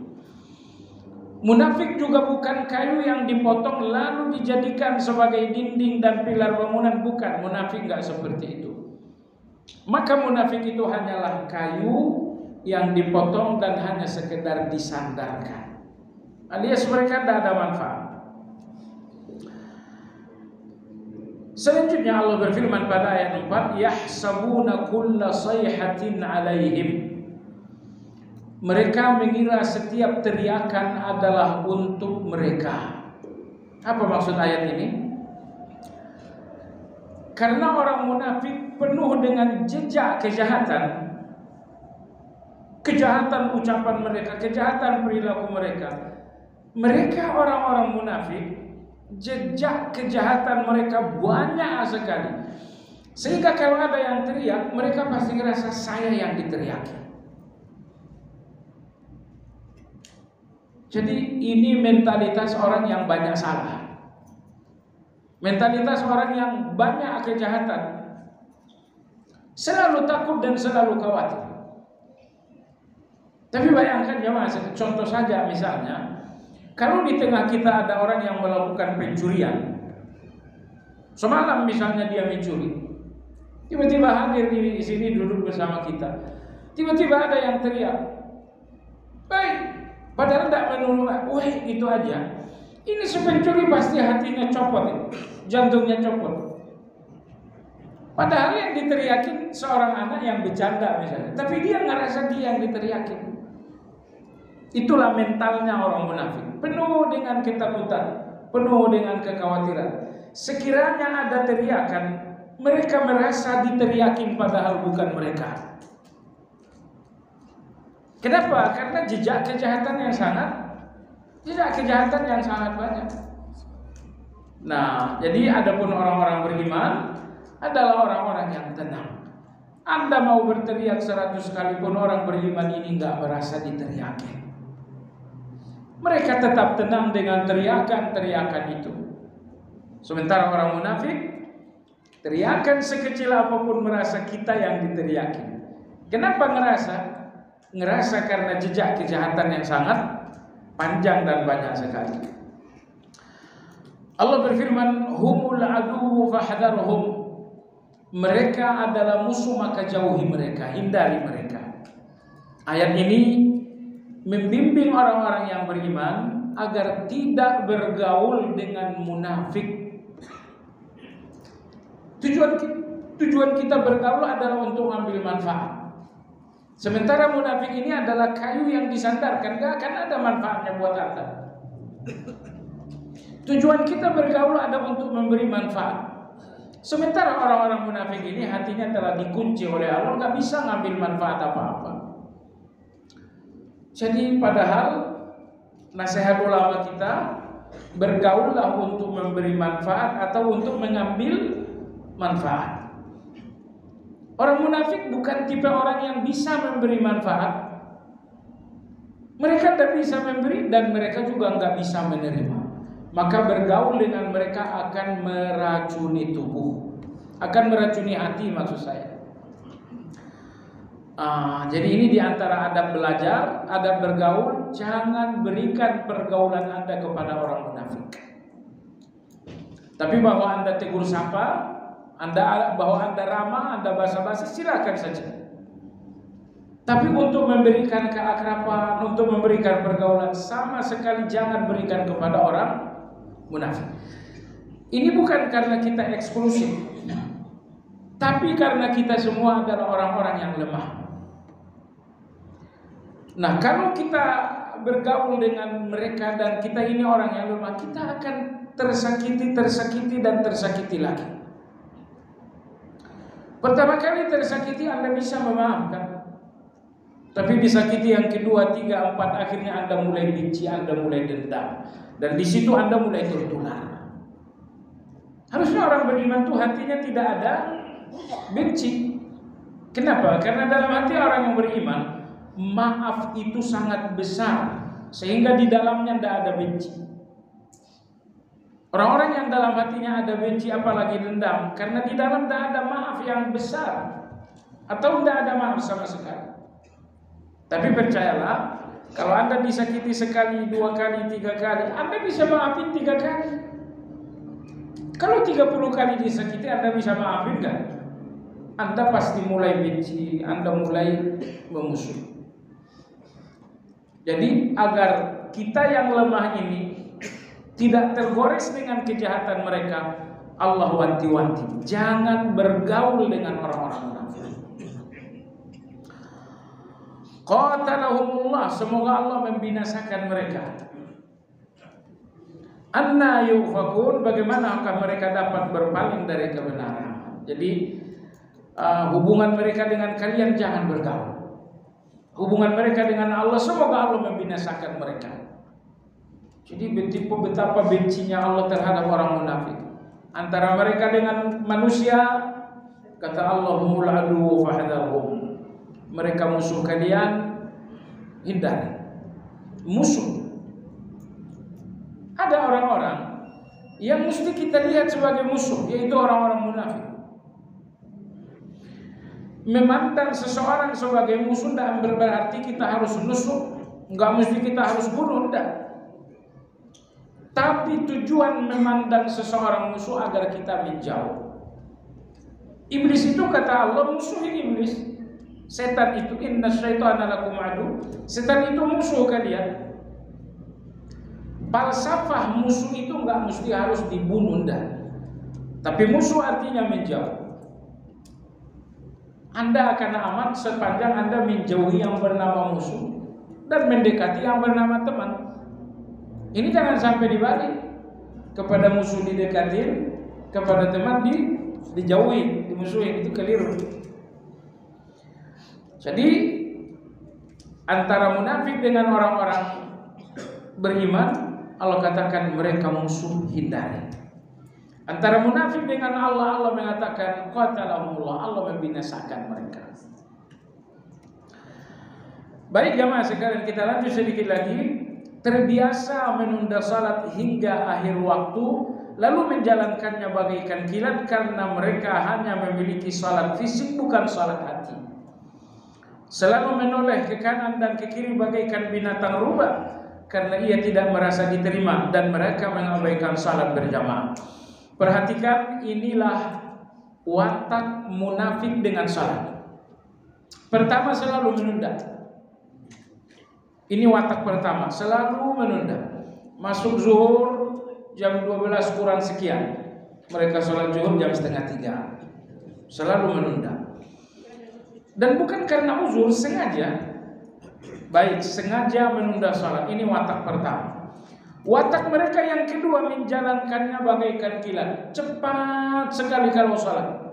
Munafik juga bukan kayu yang dipotong lalu dijadikan sebagai dinding dan pilar bangunan. Bukan, munafik enggak seperti itu. Maka munafik itu hanyalah kayu yang dipotong dan hanya sekedar disandarkan, alias mereka tidak ada manfaat. Selanjutnya Allah berfirman pada ayat 4, yahsabuna kulla sayhatin alaihim. Mereka mengira setiap teriakan adalah untuk mereka. Apa maksud ayat ini? Karena orang munafik penuh dengan jejak kejahatan. Kejahatan ucapan mereka, kejahatan perilaku mereka. Mereka orang-orang munafik, jejak kejahatan mereka banyak sekali. Sehingga kalau ada yang teriak, mereka pasti ngerasa saya yang diteriaki. Jadi ini mentalitas orang yang banyak salah. Mentalitas orang yang banyak kejahatan. Selalu takut dan selalu khawatir. Tapi bayangkan jemaah, contoh saja misalnya, kalau di tengah kita ada orang yang melakukan pencurian, semalam misalnya dia mencuri, tiba-tiba hadir di sini duduk bersama kita, tiba-tiba ada yang teriak, baik, padahal tidak menurut, wah gitu aja, ini si pencuri pasti hatinya copot, jantungnya copot. Padahal yang diteriakin seorang anak yang bercanda misalnya, tapi dia ngerasa dia yang diteriakin. Itulah mentalnya orang munafik, penuh dengan ketakutan, penuh dengan kekhawatiran. Sekiranya ada teriakan, mereka merasa diteriakin padahal bukan mereka. Kenapa? Karena jejak kejahatan yang sangat Tidak, kejahatan yang sangat banyak. Nah, jadi adapun orang-orang beriman adalah orang-orang yang tenang. Anda mau berteriak 100 kali pun orang beriman ini nggak merasa diteriakin. Mereka tetap tenang dengan teriakan-teriakan itu. Sementara orang munafik, teriakan sekecil apapun merasa kita yang diteriakin. Kenapa ngerasa? Ngerasa karena jejak kejahatan yang sangat panjang dan banyak sekali. Allah berfirman, humul aduwwu fahdharhum. Mereka adalah musuh maka jauhi mereka, hindari mereka. Ayat ini membimbing orang-orang yang beriman agar tidak bergaul dengan munafik. Tujuan kita bergaul adalah untuk ambil manfaat. Sementara munafik ini adalah kayu yang disandarkan, gak akan ada manfaatnya buat Anda. Tujuan kita bergaul adalah untuk memberi manfaat. Sementara orang-orang munafik ini hatinya telah dikunci oleh Allah, gak bisa ngambil manfaat apa-apa. Jadi padahal nasihat ulama kita, bergaullah untuk memberi manfaat atau untuk mengambil manfaat. Orang munafik bukan tipe orang yang bisa memberi manfaat. Mereka tidak bisa memberi dan mereka juga nggak bisa menerima. Maka bergaul dengan mereka akan meracuni tubuh, akan meracuni hati maksud saya. Jadi ini diantara adab belajar, adab bergaul. Jangan berikan pergaulan Anda kepada orang munafik. Tapi bahwa Anda tegur sapa, bahwa Anda ramah, Anda basa-basi, silakan saja. Tapi untuk memberikan keakraban, untuk memberikan pergaulan, sama sekali jangan berikan kepada orang munafik. Ini bukan karena kita eksklusif, tapi karena kita semua adalah orang-orang yang lemah. Nah, kalau kita bergaul dengan mereka dan kita ini orang yang lemah, kita akan tersakiti dan tersakiti lagi. Pertama kali tersakiti Anda bisa memaafkan, tapi disakiti yang kedua, 3, 4, akhirnya Anda mulai benci, Anda mulai dendam, dan di situ Anda mulai tertular. Harusnya orang beriman tuh hatinya tidak ada benci. Kenapa? Karena dalam hati orang yang beriman, maaf itu sangat besar, sehingga di dalamnya tidak ada benci. Orang-orang yang dalam hatinya ada benci apalagi dendam, karena di dalam tidak ada maaf yang besar, atau tidak ada maaf sama sekali. Tapi percayalah, kalau Anda disakiti sekali, 2 kali, 3 kali, Anda bisa maafin 3 kali. Kalau 30 kali disakiti, Anda bisa maafin kan? Anda pasti mulai benci, Anda mulai memusuh. Jadi agar kita yang lemah ini tidak tergores dengan kejahatan mereka, Allah wanti-wanti, jangan bergaul dengan orang-orang munafik. Qatalahumullah, semoga Allah membinasakan mereka. Anna yufakun, bagaimanakah mereka dapat berpaling dari kebenaran. Jadi hubungan mereka dengan kalian jangan bergaul. Hubungan mereka dengan Allah, semoga Allah membinasakan mereka. Jadi betapa bencinya Allah terhadap orang munafik. Antara mereka dengan manusia, kata Allah, humul aduwwu fahdharhum. Mereka musuh kalian, hindari. Musuh. Ada orang-orang yang mesti kita lihat sebagai musuh, yaitu orang-orang munafik. Memandang seseorang sebagai musuh tidak berarti kita harus nusuk, nggak mesti kita harus bunuh, tidak. Tapi tujuan memandang seseorang musuh agar kita menjauh. Iblis itu kata Allah musuh iblis. Setan itu inna syaitana lakum adu. Setan itu musuh kalian. Falsafah musuh itu nggak mesti harus dibunuh, enggak. Tapi musuh artinya menjauh. Anda akan aman sepanjang Anda menjauhi yang bernama musuh dan mendekati yang bernama teman. Ini jangan sampai dibalik. Kepada musuh didekatin, kepada teman dijauhi, dimusuhin, itu keliru. Jadi antara munafik dengan orang-orang beriman, Allah katakan mereka musuh hindari. Antara munafik dengan Allah, Allah mengatakan qatalahumullah, Allah membinasakan mereka. Baik jamaah sekalian, kita lanjut sedikit lagi. Terbiasa menunda salat hingga akhir waktu, lalu menjalankannya bagaikan kilat karena mereka hanya memiliki salat fisik bukan salat hati. Selalu menoleh ke kanan dan ke kiri bagaikan binatang rubah karena ia tidak merasa diterima dan mereka mengabaikan salat berjamaah. Perhatikan, inilah watak munafik dengan salat. Pertama, selalu menunda. Ini watak pertama, selalu menunda. Masuk zuhur jam 12 kurang sekian, mereka sholat zuhur jam setengah 3. Selalu menunda. Dan bukan karena uzur, sengaja. Baik, sengaja menunda sholat. Ini watak pertama. Watak mereka yang kedua, menjalankannya bagaikan kilat. Cepat sekali kalau sholat.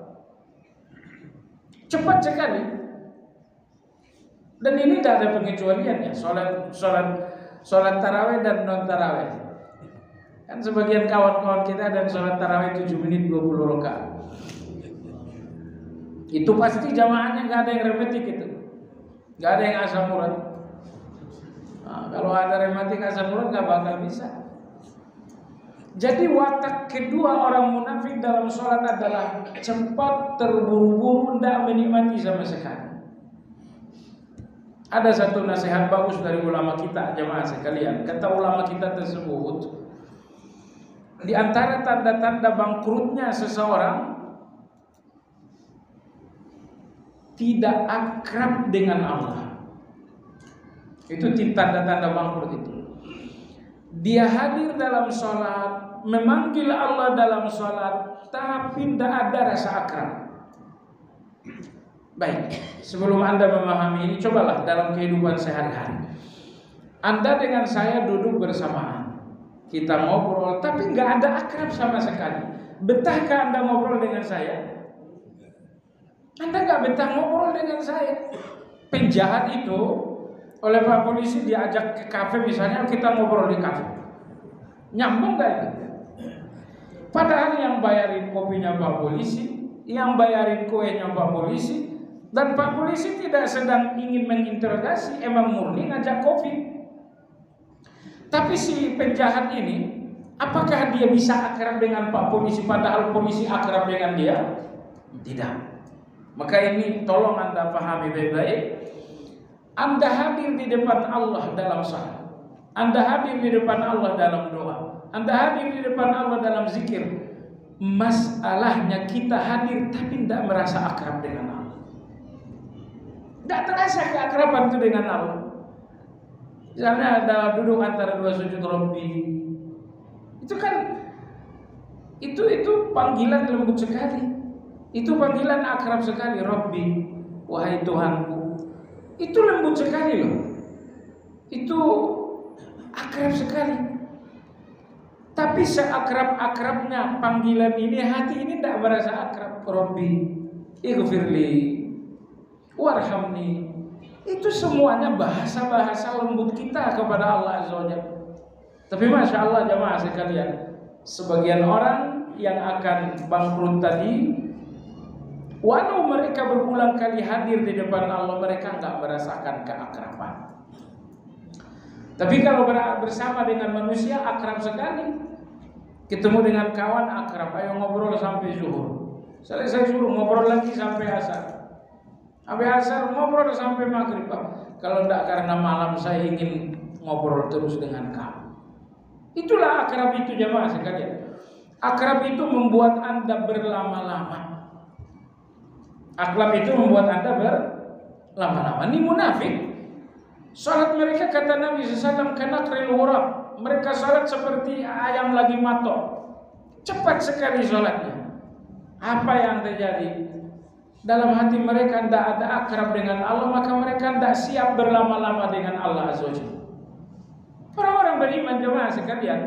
Cepat sekali. Dan ini tidak ada pengecualian ya, sholat tarawih dan non tarawih. Kan sebagian kawan-kawan kita dan sholat tarawih 7 menit 20 rakaat. Itu pasti jamaahnya nggak ada yang rematik itu, nggak ada yang asam urat. Nah, kalau ada rematik asam urat nggak bakal bisa. Jadi watak kedua orang munafik dalam sholat adalah cepat, terburu-buru, tidak menikmati sama sekali. Ada satu nasihat bagus dari ulama kita jemaah sekalian. Kata ulama kita tersebut, di antara tanda-tanda bangkrutnya seseorang tidak akrab dengan Allah. Itu tanda-tanda bangkrut itu. Dia hadir dalam sholat, memanggil Allah dalam sholat, tapi tidak ada rasa akrab. Baik, sebelum Anda memahami ini, cobalah dalam kehidupan sehari-hari. Anda dengan saya duduk bersamaan, kita ngobrol, tapi nggak ada akrab sama sekali. Betahkah Anda ngobrol dengan saya? Anda nggak betah ngobrol dengan saya. Penjahat itu oleh Pak Polisi diajak ke kafe misalnya, kita ngobrol di kafe. Nyambung nggak itu? Padahal yang bayarin kopinya Pak Polisi, yang bayarin kuenya Pak Polisi, dan Pak Polisi tidak sedang ingin menginterogasi, emang murni ngajak kopi. Tapi si penjahat ini, apakah dia bisa akrab dengan Pak Polisi padahal polisi akrab dengan dia? Tidak. Maka ini tolong Anda pahami baik-baik. Anda hadir di depan Allah dalam salat, Anda hadir di depan Allah dalam doa, Anda hadir di depan Allah dalam zikir. Masalahnya kita hadir tapi tidak merasa akrab dengan Allah. Tidak terasa keakraban itu dengan Allah. Misalnya ada duduk antara dua sujud Rabbi, itu kan itu panggilan lembut sekali. Itu panggilan akrab sekali, Rabbi, wahai Tuhanku. Itu lembut sekali loh. Itu akrab sekali. Tapi seakrab-akrabnya panggilan ini, hati ini tidak merasa akrab. Rabbi, ighfirli, warhamni. Itu semuanya bahasa-bahasa lembut kita kepada Allah Azza wa Jalla. Tapi Masya Allah jamaah sekalian, sebagian orang yang akan bangkrut tadi, walau mereka berulang kali hadir di depan Allah, mereka enggak merasakan keakraban. Tapi kalau bersama dengan manusia akrab sekali. Ketemu dengan kawan akrab, ayo ngobrol sampai zuhur. Selesai zuhur ngobrol lagi sampai asar. Sampai asar ngobrol sampai maghrib. Kalau enggak karena malam saya ingin ngobrol terus dengan kamu. Itulah akrab itu jemaah sekalian. Akrab itu membuat Anda berlama-lama. Akrab itu membuat Anda berlama-lama. Ini munafik. Salat mereka kata Nabi SAW kanakril ghurab. Mereka salat seperti ayam lagi matok. Cepat sekali salatnya. Apa yang terjadi? Dalam hati mereka tidak ada akrab dengan Allah, maka mereka tidak siap berlama-lama dengan Allah Azza wa Jalla. Orang-orang beriman jemaah sekalian,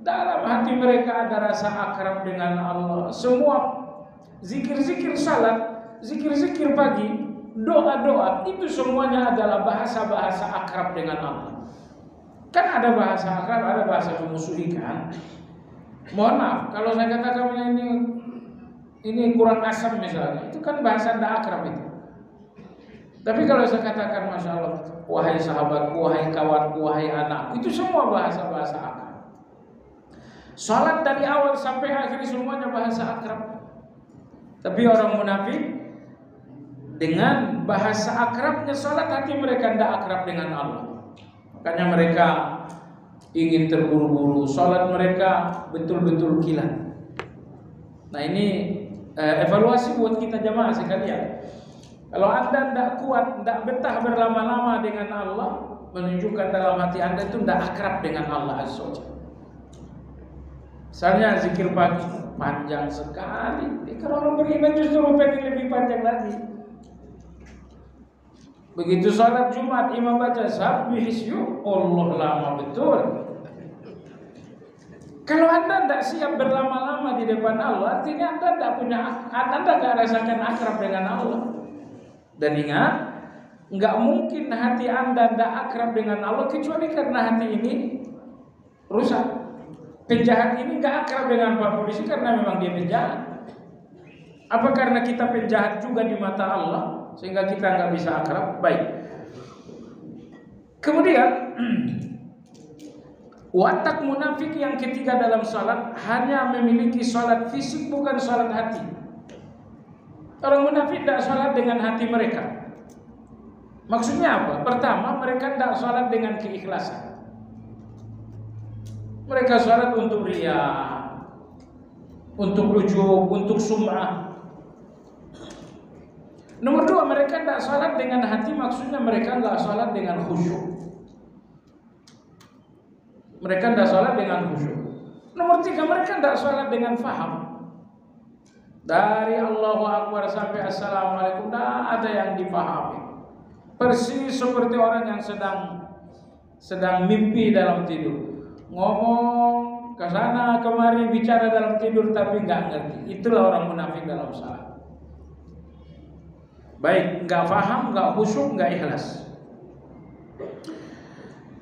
dalam hati mereka ada rasa akrab dengan Allah. Semua zikir-zikir salat, zikir-zikir pagi, doa-doa, itu semuanya adalah bahasa-bahasa akrab dengan Allah. Kan ada bahasa akrab, ada bahasa memusuhi kan. Mohon maaf, kalau saya katakan ini kurang asam misalnya, itu kan bahasa tidak akrab itu. Tapi kalau saya katakan Masya Allah, wahai sahabatku, wahai kawanku, wahai anakku, itu semua bahasa-bahasa akrab. Salat dari awal sampai akhir semuanya bahasa akrab. Tapi orang munafik dengan bahasa akrabnya salat, hati mereka tidak akrab dengan Allah. Makanya mereka ingin terburu-buru, salat mereka betul-betul kilat. Nah ini evaluasi buat kita jamaah sekalian. Kalau anda tidak kuat, tidak betah berlama-lama dengan Allah, menunjukkan dalam hati anda itu tidak akrab dengan Allah Azza wa Jalla. Misalnya zikir pagi panjang sekali, kalau orang beriman justru pengen lebih panjang lagi. Begitu salat Jumat imam baca Sabbihis-yu, Allah lama betul. Kalau anda tidak siap berlama-lama di depan Allah, artinya anda tidak rasakan akrab dengan Allah. Dan ingat, nggak mungkin hati anda tidak akrab dengan Allah kecuali karena hati ini rusak. Penjahat ini nggak akrab dengan Pak Polisi karena memang dia penjahat. Apa karena kita penjahat juga di mata Allah sehingga kita nggak bisa akrab? Baik. Kemudian watak munafik yang ketiga dalam salat, hanya memiliki salat fisik bukan salat hati. Orang munafik tidak salat dengan hati mereka. Maksudnya apa? Pertama, mereka tidak salat dengan keikhlasan. Mereka salat untuk riya, untuk ujub, untuk sum'ah. Nomor dua, mereka tidak salat dengan hati, maksudnya mereka tidak salat dengan khusyuk. Mereka tidak salat dengan khusyuk. Nomor tiga, mereka tidak salat dengan faham. Dari Allahu Akbar sampai Assalamualaikum tidak ada yang dipahami. Persis seperti orang yang sedang mimpi dalam tidur. Ngomong ke sana kemari, bicara dalam tidur tapi nggak ngerti. Itulah orang munafik dalam salat. Baik, nggak paham, nggak khusyuk, nggak ikhlas.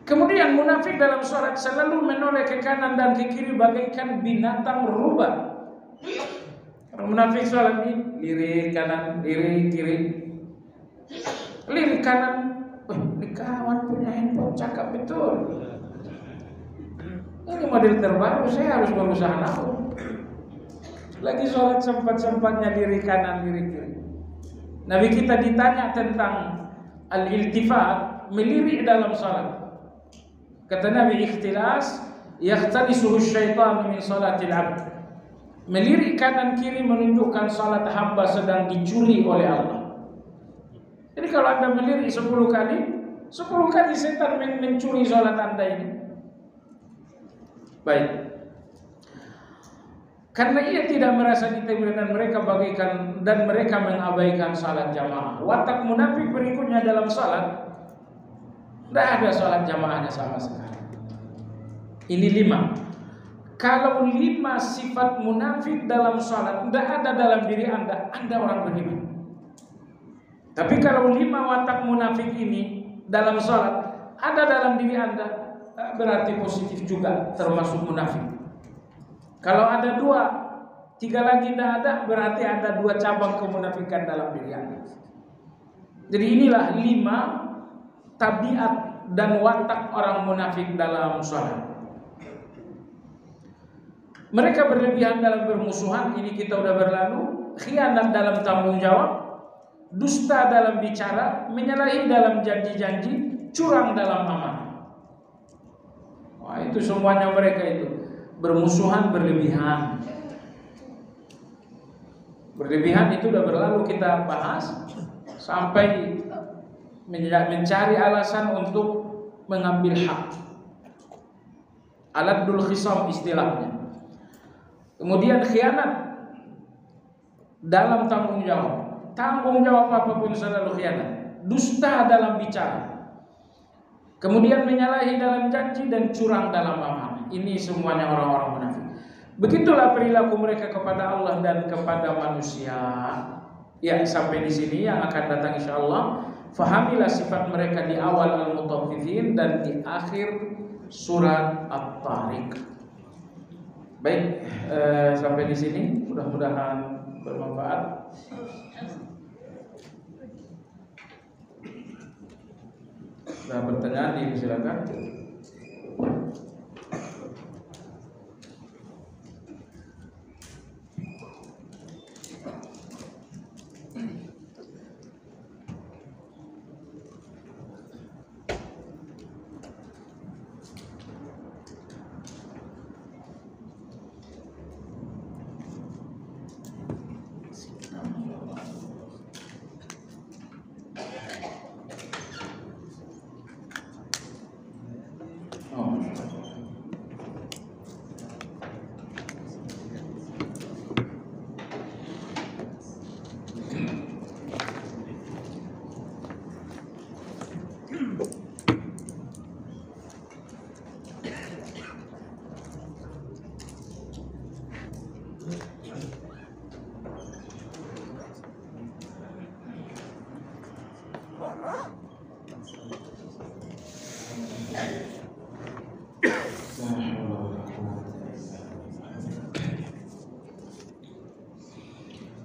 Kemudian munafik dalam salat selalu menoleh ke kanan dan ke kiri bagaikan binatang rubah. Orang munafik salat ini lirik kanan, lirik kiri, lirik kanan. Ini kawan punya handphone cakap betul. Ini model terbaru, saya harus berusaha nahu. Lagi sholat sempat-sempatnya lirik kanan, lirik kiri. Nabi kita ditanya tentang al-iltifat, melirik dalam sholat. Kata Nabi, ikhtilas yakhtalisuhu syaitan min sholatil abd. Melirik kanan kiri menunjukkan sholat hamba sedang dicuri oleh Allah. Jadi kalau anda melirik 10 kali setan mencuri sholat anda ini. Baik. Karena ia tidak merasa diterima dan mereka mengabaikan salat jamaah. Watak munafik berikutnya dalam salat, tidak ada salat jamaahnya sama sekali. Ini 5. Kalau 5 sifat munafik dalam salat tidak ada dalam diri anda orang beriman. Tapi kalau 5 watak munafik ini dalam salat ada dalam diri anda, berarti positif juga termasuk munafik. Kalau ada 2, 3 lagi tidak ada, berarti ada 2 cabang kemunafikan dalam diri anda. Jadi inilah 5 tabiat dan watak orang munafik dalam salat. Mereka berlebihan dalam bermusuhan, ini kita udah berlalu. Khianat dalam tanggung jawab, dusta dalam bicara, menyalahi dalam janji-janji, curang dalam amanah. Wah, itu semuanya mereka itu bermusuhan berlebihan. Berlebihan itu udah berlalu kita bahas sampai mencari alasan untuk mengambil hak. Aladul khisam istilahnya. Kemudian khianat dalam tanggung jawab. Tanggung jawab apapun selalu khianat. Dusta dalam bicara. Kemudian menyalahi dalam janji dan curang dalam amanah. Ini semuanya orang-orang munafik. Begitulah perilaku mereka kepada Allah dan kepada manusia. Ya, sampai di sini yang akan datang insyaallah. Fahamilah sifat mereka di awal al-mutaffifin dan di akhir surat At-Tariq. Baik, sampai di sini mudah-mudahan bermanfaat. Nah, pertanyaan silakan.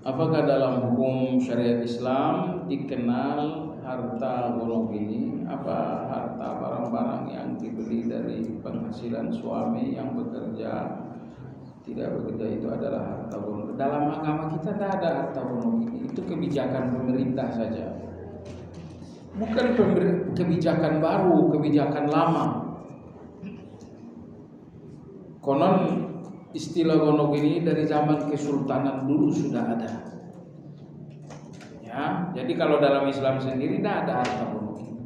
Apakah dalam hukum syariat Islam dikenal harta golongan ini? Apa harta barang-barang yang dibeli dari penghasilan suami yang bekerja tidak bekerja itu adalah harta golongan? Dalam agama kita tidak ada harta golongan ini. Itu kebijakan pemerintah saja. Bukan kebijakan baru, kebijakan lama. Konon istilah gonog ini dari zaman kesultanan dulu sudah ada. Ya, jadi kalau dalam Islam sendiri tidak ada harta gonog ini.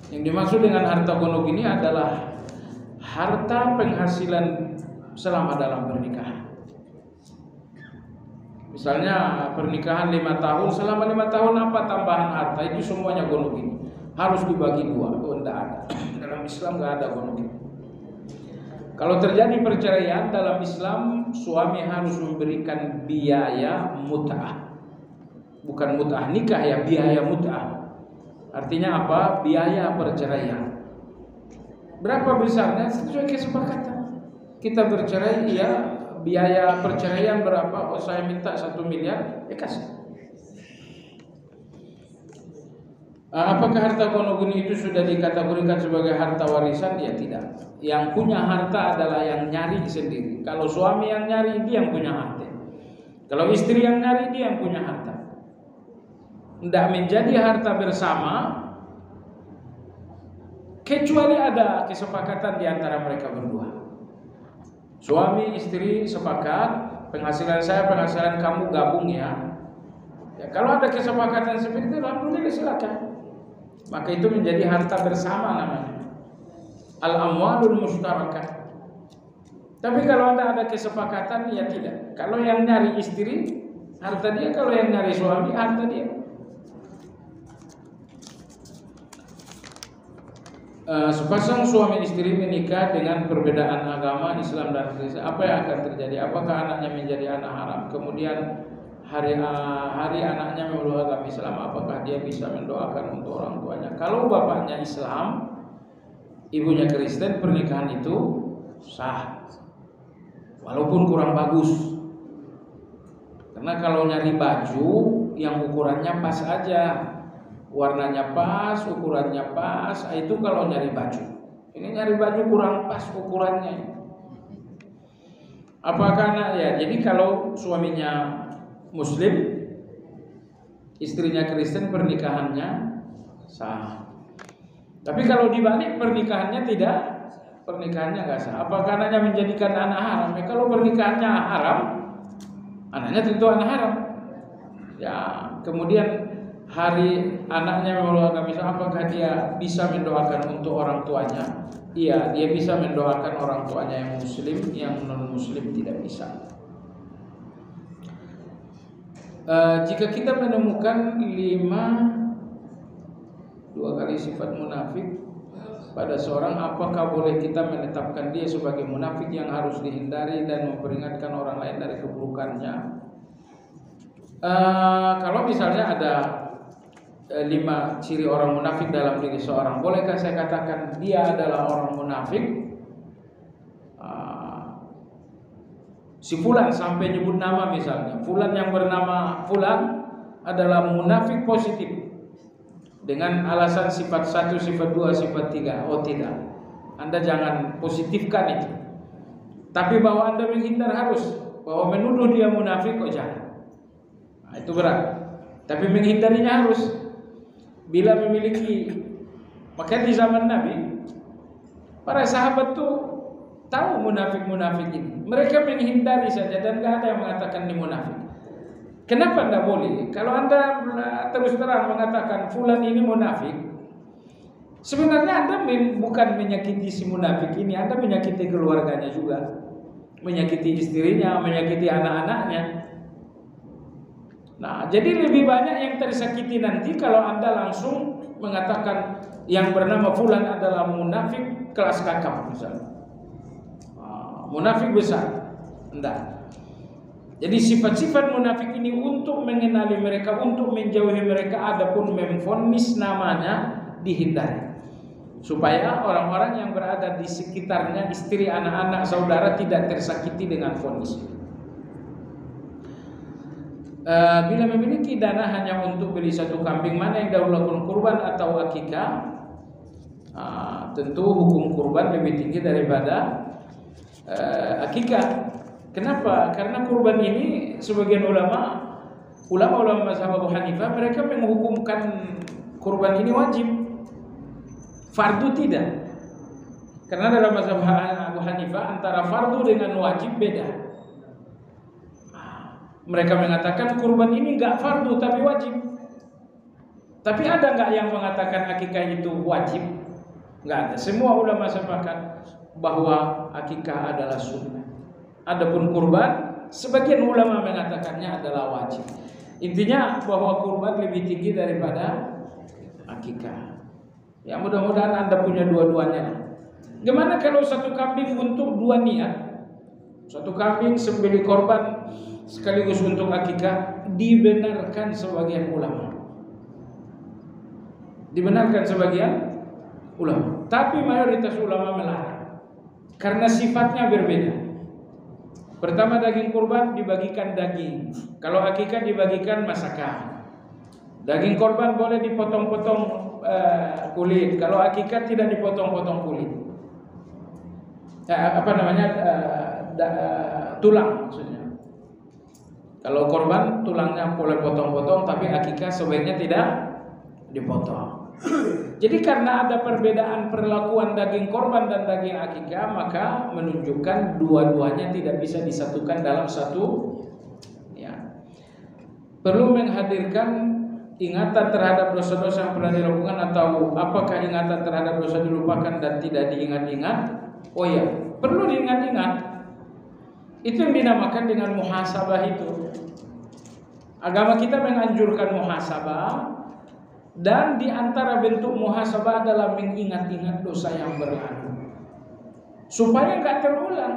Yang dimaksud dengan harta gonog ini adalah harta penghasilan selama dalam pernikahan. Misalnya pernikahan 5 tahun, selama 5 tahun apa tambahan harta itu semuanya gonog ini. Harus dibagi 2. Oh, tidak ada. Dalam Islam tidak ada gonog ini. Kalau terjadi perceraian dalam Islam, suami harus memberikan biaya mut'ah. Bukan mut'ah nikah ya, biaya mut'ah. Artinya apa? Biaya perceraian. Berapa besarnya? Sesuai kesepakatan. Kita bercerai, ya biaya perceraian berapa? Oh, saya minta 1 miliar, kasih. Apakah harta gonogini itu sudah dikategorikan sebagai harta warisan? Ya tidak. Yang punya harta adalah yang nyari sendiri. Kalau suami yang nyari, dia yang punya harta. Kalau istri yang nyari, dia yang punya harta. Tidak menjadi harta bersama kecuali ada kesepakatan di antara mereka berdua. Suami istri sepakat, penghasilan saya, penghasilan kamu gabung ya. Kalau ada kesepakatan seperti itu, alhamdulillah silakan. Maka itu menjadi harta bersama namanya, al-amwalul mushtarakah. Tapi kalau ada kesepakatan, ya tidak. Kalau yang nyari istri, harta dia. Kalau yang nyari suami, harta dia. Sepasang suami istri menikah dengan perbedaan agama Islam dan Kristen, apa yang akan terjadi? Apakah anaknya menjadi anak haram? Kemudian hari anaknya memeluk agama Islam, apakah dia bisa mendoakan untuk orang tuanya? Kalau bapaknya Islam, ibunya Kristen, pernikahan itu sah, walaupun kurang bagus. Karena kalau nyari baju yang ukurannya pas aja, warnanya pas, ukurannya pas, itu kalau nyari baju. Ini nyari baju kurang pas ukurannya. Apakah anaknya? Jadi kalau suaminya Muslim, istrinya Kristen, pernikahannya sah. Tapi kalau dibalik pernikahannya tidak, pernikahannya nggak sah. Apakah anaknya menjadikan anak haram? Ya, kalau pernikahannya haram, anaknya tentu anak haram. Ya, kemudian hari anaknya memeluk agama Islam, apakah dia bisa mendoakan untuk orang tuanya? Iya, dia bisa mendoakan orang tuanya yang Muslim, yang non Muslim tidak bisa. Jika kita menemukan 2 kali sifat munafik pada seorang, apakah boleh kita menetapkan dia sebagai munafik yang harus dihindari dan memperingatkan orang lain dari keburukannya? Kalau misalnya ada 5 ciri orang munafik dalam diri seorang. Bolehkah saya katakan dia adalah orang munafik? Si Fulan sampai nyebut nama misalnya, Fulan yang bernama Fulan adalah munafik positif dengan alasan sifat 1, sifat 2, sifat 3. Oh tidak, Anda jangan positifkan itu. Tapi bahwa Anda menghindar harus, bahwa menuduh dia munafik kok jangan. Nah, itu berat. Tapi menghindarinya harus. Bila memiliki, maka di zaman Nabi para sahabat tuh tahu munafik-munafik ini. Mereka menghindari saja dan gak ada yang mengatakan ini munafik. Kenapa tidak boleh? Kalau Anda terus terang mengatakan Fulan ini munafik, sebenarnya Anda bukan menyakiti si munafik ini, Anda menyakiti keluarganya juga, menyakiti istrinya, menyakiti anak-anaknya. Nah, jadi lebih banyak yang tersakiti nanti kalau Anda langsung mengatakan yang bernama Fulan adalah munafik kelas kakap misalnya, munafik besar. Enggak. Jadi sifat-sifat munafik ini untuk mengenali mereka, untuk menjauhi mereka, adapun memvonis namanya dihindari, supaya orang-orang yang berada di sekitarnya, istri, anak-anak, saudara tidak tersakiti dengan vonis. Bila memiliki dana hanya untuk beli 1 kambing, mana yang dahulu lakukan kurban atau akikah? Tentu hukum kurban lebih tinggi daripada akikah. Kenapa? Karena kurban ini sebagian ulama mazhab Abu Hanifah, mereka menghukumkan kurban ini wajib, fardu tidak. Karena dalam mazhab Abu Hanifah antara fardu dengan wajib beda. Mereka mengatakan kurban ini enggak fardu tapi wajib. Tapi ada enggak yang mengatakan akikah itu wajib? Enggak ada. Semua ulama sepakat bahwa akikah adalah sunnah. Adapun kurban, sebagian ulama mengatakannya adalah wajib. Intinya bahwa kurban lebih tinggi daripada akikah. Ya, mudah-mudahan Anda punya dua-duanya. Gimana kalau 1 kambing untuk 2 niat? 1 kambing sembelih korban sekaligus untuk akikah, dibenarkan sebagian ulama. Dibenarkan sebagian ulama, tapi mayoritas ulama melarang karena sifatnya berbeda. Pertama, daging kurban dibagikan daging. Kalau akikah dibagikan masakan. Daging korban boleh dipotong-potong kulit. Kalau akikah tidak dipotong-potong kulit. Tulang maksudnya. Kalau korban tulangnya boleh potong-potong, tapi akikah sebaiknya tidak dipotong. Jadi karena ada perbedaan perlakuan daging korban dan daging akikah, maka menunjukkan dua-duanya tidak bisa disatukan dalam satu. Ya. Perlu menghadirkan ingatan terhadap dosa-dosa yang pernah dilakukan, atau apakah ingatan terhadap dosa dilupakan dan tidak diingat-ingat? Oh ya, perlu diingat-ingat. Itu yang dinamakan dengan muhasabah itu. Agama kita menganjurkan muhasabah, dan di antara bentuk muhasabah adalah mengingat-ingat dosa yang berlalu supaya enggak terulang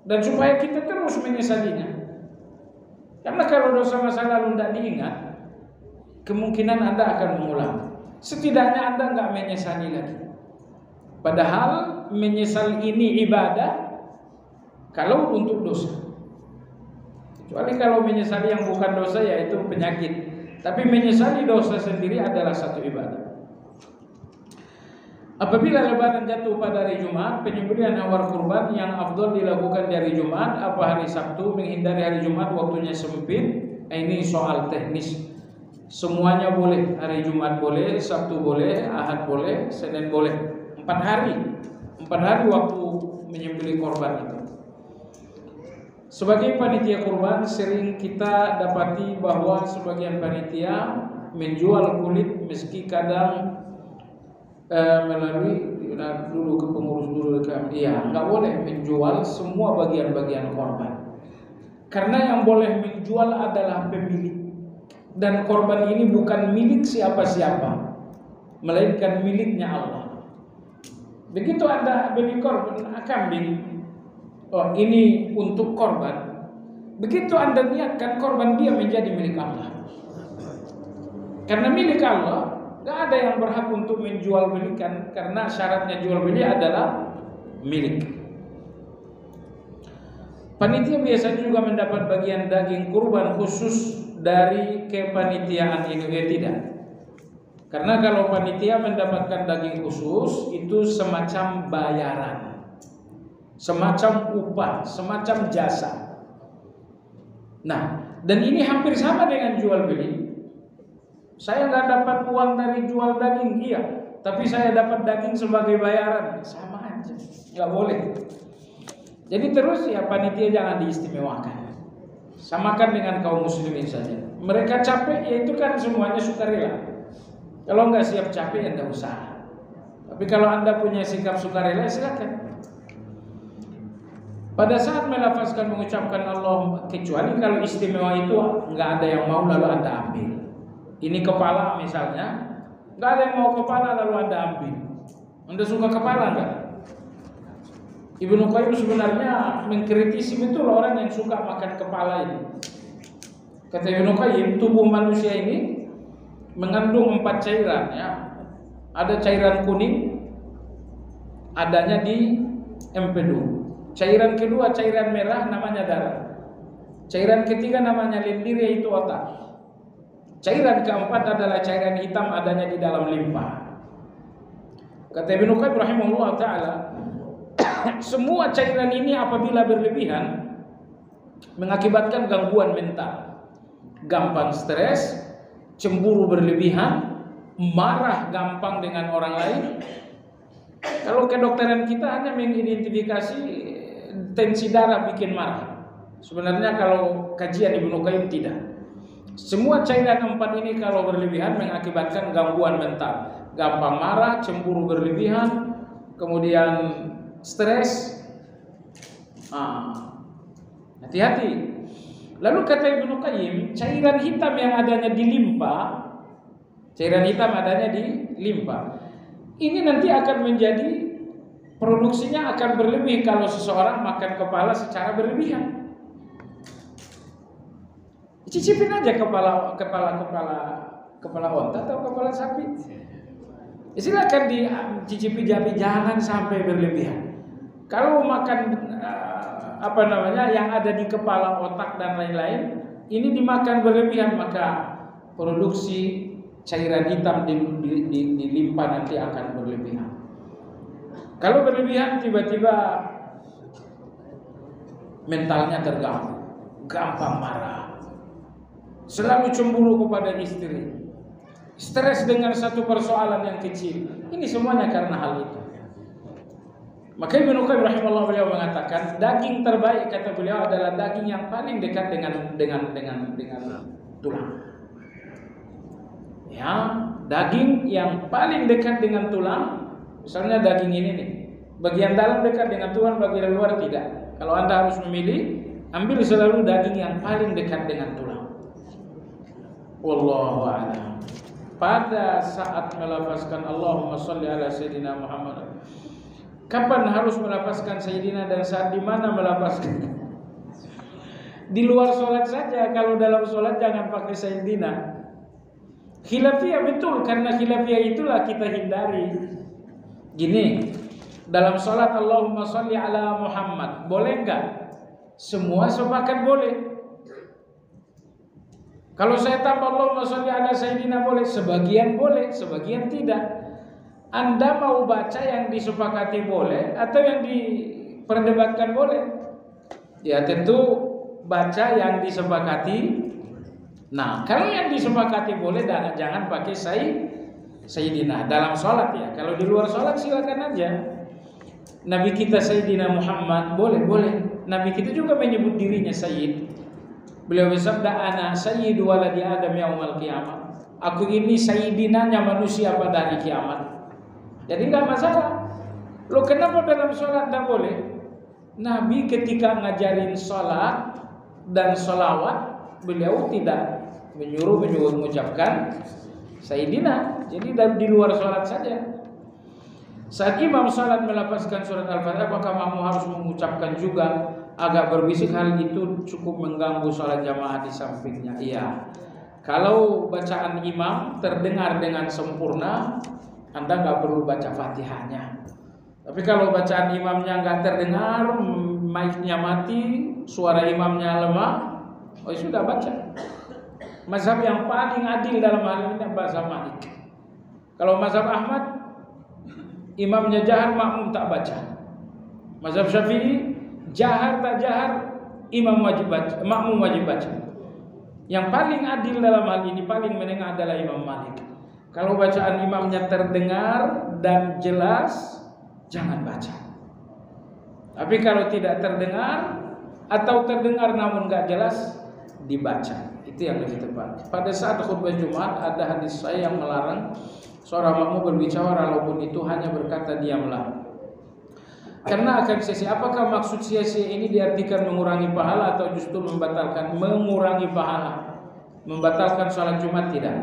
dan supaya kita terus menyesalinya. Karena kalau dosa masa lalu tidak diingat, kemungkinan Anda akan mengulang. Setidaknya Anda enggak menyesali lagi. Padahal menyesal ini ibadah kalau untuk dosa. Kecuali kalau menyesali yang bukan dosa, yaitu penyakit. Tapi menyesali dosa sendiri adalah satu ibadah. Apabila lebaran jatuh pada hari Jumat, penyembelihan hewan kurban yang afdal dilakukan di hari Jumat apa hari Sabtu? Menghindari hari Jumat waktunya sempit. Ini soal teknis. Semuanya boleh. Hari Jumat boleh, Sabtu boleh, Ahad boleh, Senin boleh. 4 hari. 4 hari waktu menyembelih korban itu. Sebagai panitia kurban, sering kita dapati bahwa sebagian panitia menjual kulit, meski kadang melalui dulu ke pengurus dulu nggak boleh menjual semua bagian-bagian korban, karena yang boleh menjual adalah pemilik, dan korban ini bukan milik siapa-siapa, melainkan miliknya Allah. Begitu Anda beli korban kambing, oh ini untuk korban, begitu Anda niatkan korban dia menjadi milik Allah. Karena milik Allah, nggak ada yang berhak untuk menjual belikan, karena syaratnya jual beli adalah milik. Panitia biasanya juga mendapat bagian daging kurban khusus dari kepanitiaan ini, tidak. Karena kalau panitia mendapatkan daging khusus itu semacam bayaran, semacam upah, semacam jasa. Nah, dan ini hampir sama dengan jual beli. Saya nggak dapat uang dari jual daging, iya, tapi saya dapat daging sebagai bayaran, sama aja, nggak boleh. Jadi terus ya panitia jangan diistimewakan. Samakan dengan kaum muslimin saja. Mereka capek, ya itu kan semuanya sukarela. Kalau nggak siap capek ya nggak usah. Tapi kalau Anda punya sikap sukarela, silakan. Pada saat melafazkan mengucapkan Allah, kecuali kalau istimewa itu nggak ada yang mau lalu Anda ambil. Ini kepala misalnya, nggak ada yang mau kepala lalu Anda ambil. Anda suka kepala nggak? Ibnu Qayyim sebenarnya mengkritisi betul orang yang suka makan kepala ini. Kata Ibnu Qayyim, tubuh manusia ini mengandung 4 cairan, ya. Ada cairan kuning, adanya di empedu. Cairan kedua cairan merah namanya darah. Cairan ketiga namanya lendir, yaitu otak. Cairan keempat adalah cairan hitam, adanya di dalam limpa. Kata Ibnu Qayyim rahimahullah taala, semua cairan ini apabila berlebihan mengakibatkan gangguan mental, gampang stres, cemburu berlebihan, marah gampang dengan orang lain. Kalau kedokteran kita hanya mengidentifikasi tensi darah bikin marah. Sebenarnya kalau kajian Ibnu Qayyim tidak. Semua cairan 4 ini kalau berlebihan mengakibatkan gangguan mental, gampang marah, cemburu berlebihan, kemudian stres. Hati-hati. Lalu kata Ibnu Qayyim, cairan hitam yang adanya di limpa, cairan hitam adanya di limpa, ini nanti akan menjadi produksinya akan berlebih kalau seseorang makan kepala secara berlebihan. Cicipin aja kepala onta atau kepala sapi. Silakan dicicipi, tapi jangan sampai berlebihan. Kalau makan yang ada di kepala, otak dan lain-lain, ini dimakan berlebihan, maka produksi cairan hitam di limpa nanti akan berlebihan. Kalau berlebihan tiba-tiba mentalnya terganggu, gampang marah, selalu cemburu kepada istri, stres dengan satu persoalan yang kecil. Ini semuanya karena hal itu. Maka Ibnu Qayyim rahimahullah beliau mengatakan, daging terbaik kata beliau adalah daging yang paling dekat dengan tulang. Ya, daging yang paling dekat dengan tulang. Misalnya daging ini nih, bagian dalam dekat dengan tulang, bagian luar tidak. Kalau Anda harus memilih, ambil selalu daging yang paling dekat dengan tulang. Wallahu a'lam. Pada saat melafazkan Allahumma sholli ala sayyidina Muhammad, kapan harus melafazkan sayyidina dan saat di mana melafazkan? Di luar sholat saja. Kalau dalam sholat jangan pakai sayyidina. Khilafiyah betul, karena khilafiyah itulah kita hindari. Gini, dalam sholat Allahumma sholli ala Muhammad, boleh enggak? Semua sepakat boleh. Kalau saya tambah Allahumma sholli ala sayyidina boleh, sebagian tidak. Anda mau baca yang disepakati boleh atau yang diperdebatkan boleh? Ya tentu baca yang disepakati. Nah, kalau yang disepakati boleh, jangan pakai sayyidina dalam sholat ya. Kalau di luar sholat silakan aja. Nabi kita Sayyidina Muhammad boleh. Nabi kita juga menyebut dirinya Sayyid. Beliau bersabda, ana sayyidu waladi Adam yaumal qiyamah. Aku ini sayyidinanya manusia pada hari kiamat. Jadi enggak masalah. Loh, kenapa dalam sholat enggak boleh? Nabi ketika ngajarin sholat dan sholawat, beliau tidak menyuruh mengucapkan sayyidina. Jadi di luar sholat saja. Saat imam sholat melafazkan surat Al-Fatihah, apakah makmum harus mengucapkan juga? Agak berbisik, hal itu cukup mengganggu sholat jamaah di sampingnya. Iya. Kalau bacaan imam terdengar dengan sempurna, Anda nggak perlu baca Fatihahnya. Tapi kalau bacaan imamnya nggak terdengar, mic-nya mati, suara imamnya lemah, oh sudah baca. Mazhab yang paling adil dalam hal ini mazhab Malik. Kalau mazhab Ahmad, imamnya jahar, makmum tak baca. Mazhab Syafi'i, jahar tak jahar, imam wajib baca, makmum wajib baca. Yang paling adil dalam hal ini, paling menengah adalah Imam Malik. Kalau bacaan imamnya terdengar dan jelas, jangan baca. Tapi kalau tidak terdengar atau terdengar namun gak jelas, dibaca. Itu yang lebih tepat. Pada saat khutbah Jumat ada hadis saya yang melarang seorang makmum berbicara walaupun itu hanya berkata diamlah. Karena akan sia-sia. Apakah maksud sia-sia ini diartikan mengurangi pahala atau justru membatalkan? Mengurangi pahala, membatalkan sholat Jumat, tidak.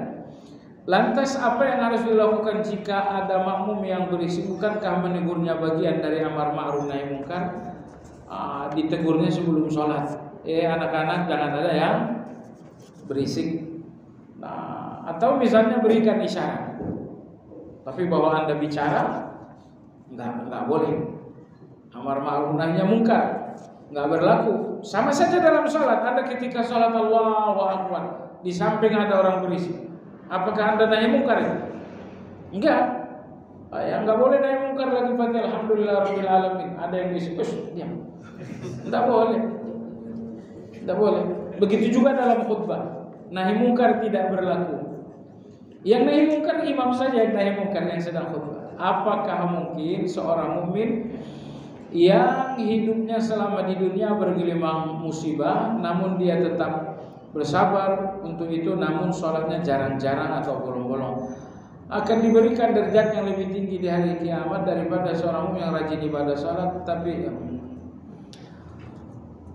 Lantas apa yang harus dilakukan jika ada makmum yang berisik? Bukankah menegurnya bagian dari amar ma'ruf nahi munkar? Ditegurnya sebelum sholat. Anak-anak jangan ada yang berisik. Atau misalnya berikan isyarat. Tapi bahwa Anda bicara nggak boleh. Amar ma'ruf nahi munkar nggak berlaku. Sama saja dalam sholat. Anda ketika sholat Allahu Akbar, di samping ada orang berisik, apakah Anda nahi munkar? Enggak. Ya nggak boleh nahi munkar lagi pada alhamdulillah rabbil alamin. Ada yang berisik, diam. Nggak boleh. Nggak boleh. Begitu juga dalam khutbah. Nahi munkar tidak berlaku. Yang nahi munkar imam saja yang nahi munkar yang sedang khutbah. Apakah mungkin seorang mukmin yang hidupnya selama di dunia bergelimang musibah, namun dia tetap bersabar untuk itu, namun sholatnya jarang-jarang atau bolong-bolong, akan diberikan derajat yang lebih tinggi di hari kiamat daripada seorang yang rajin ibadah sholat? Tapi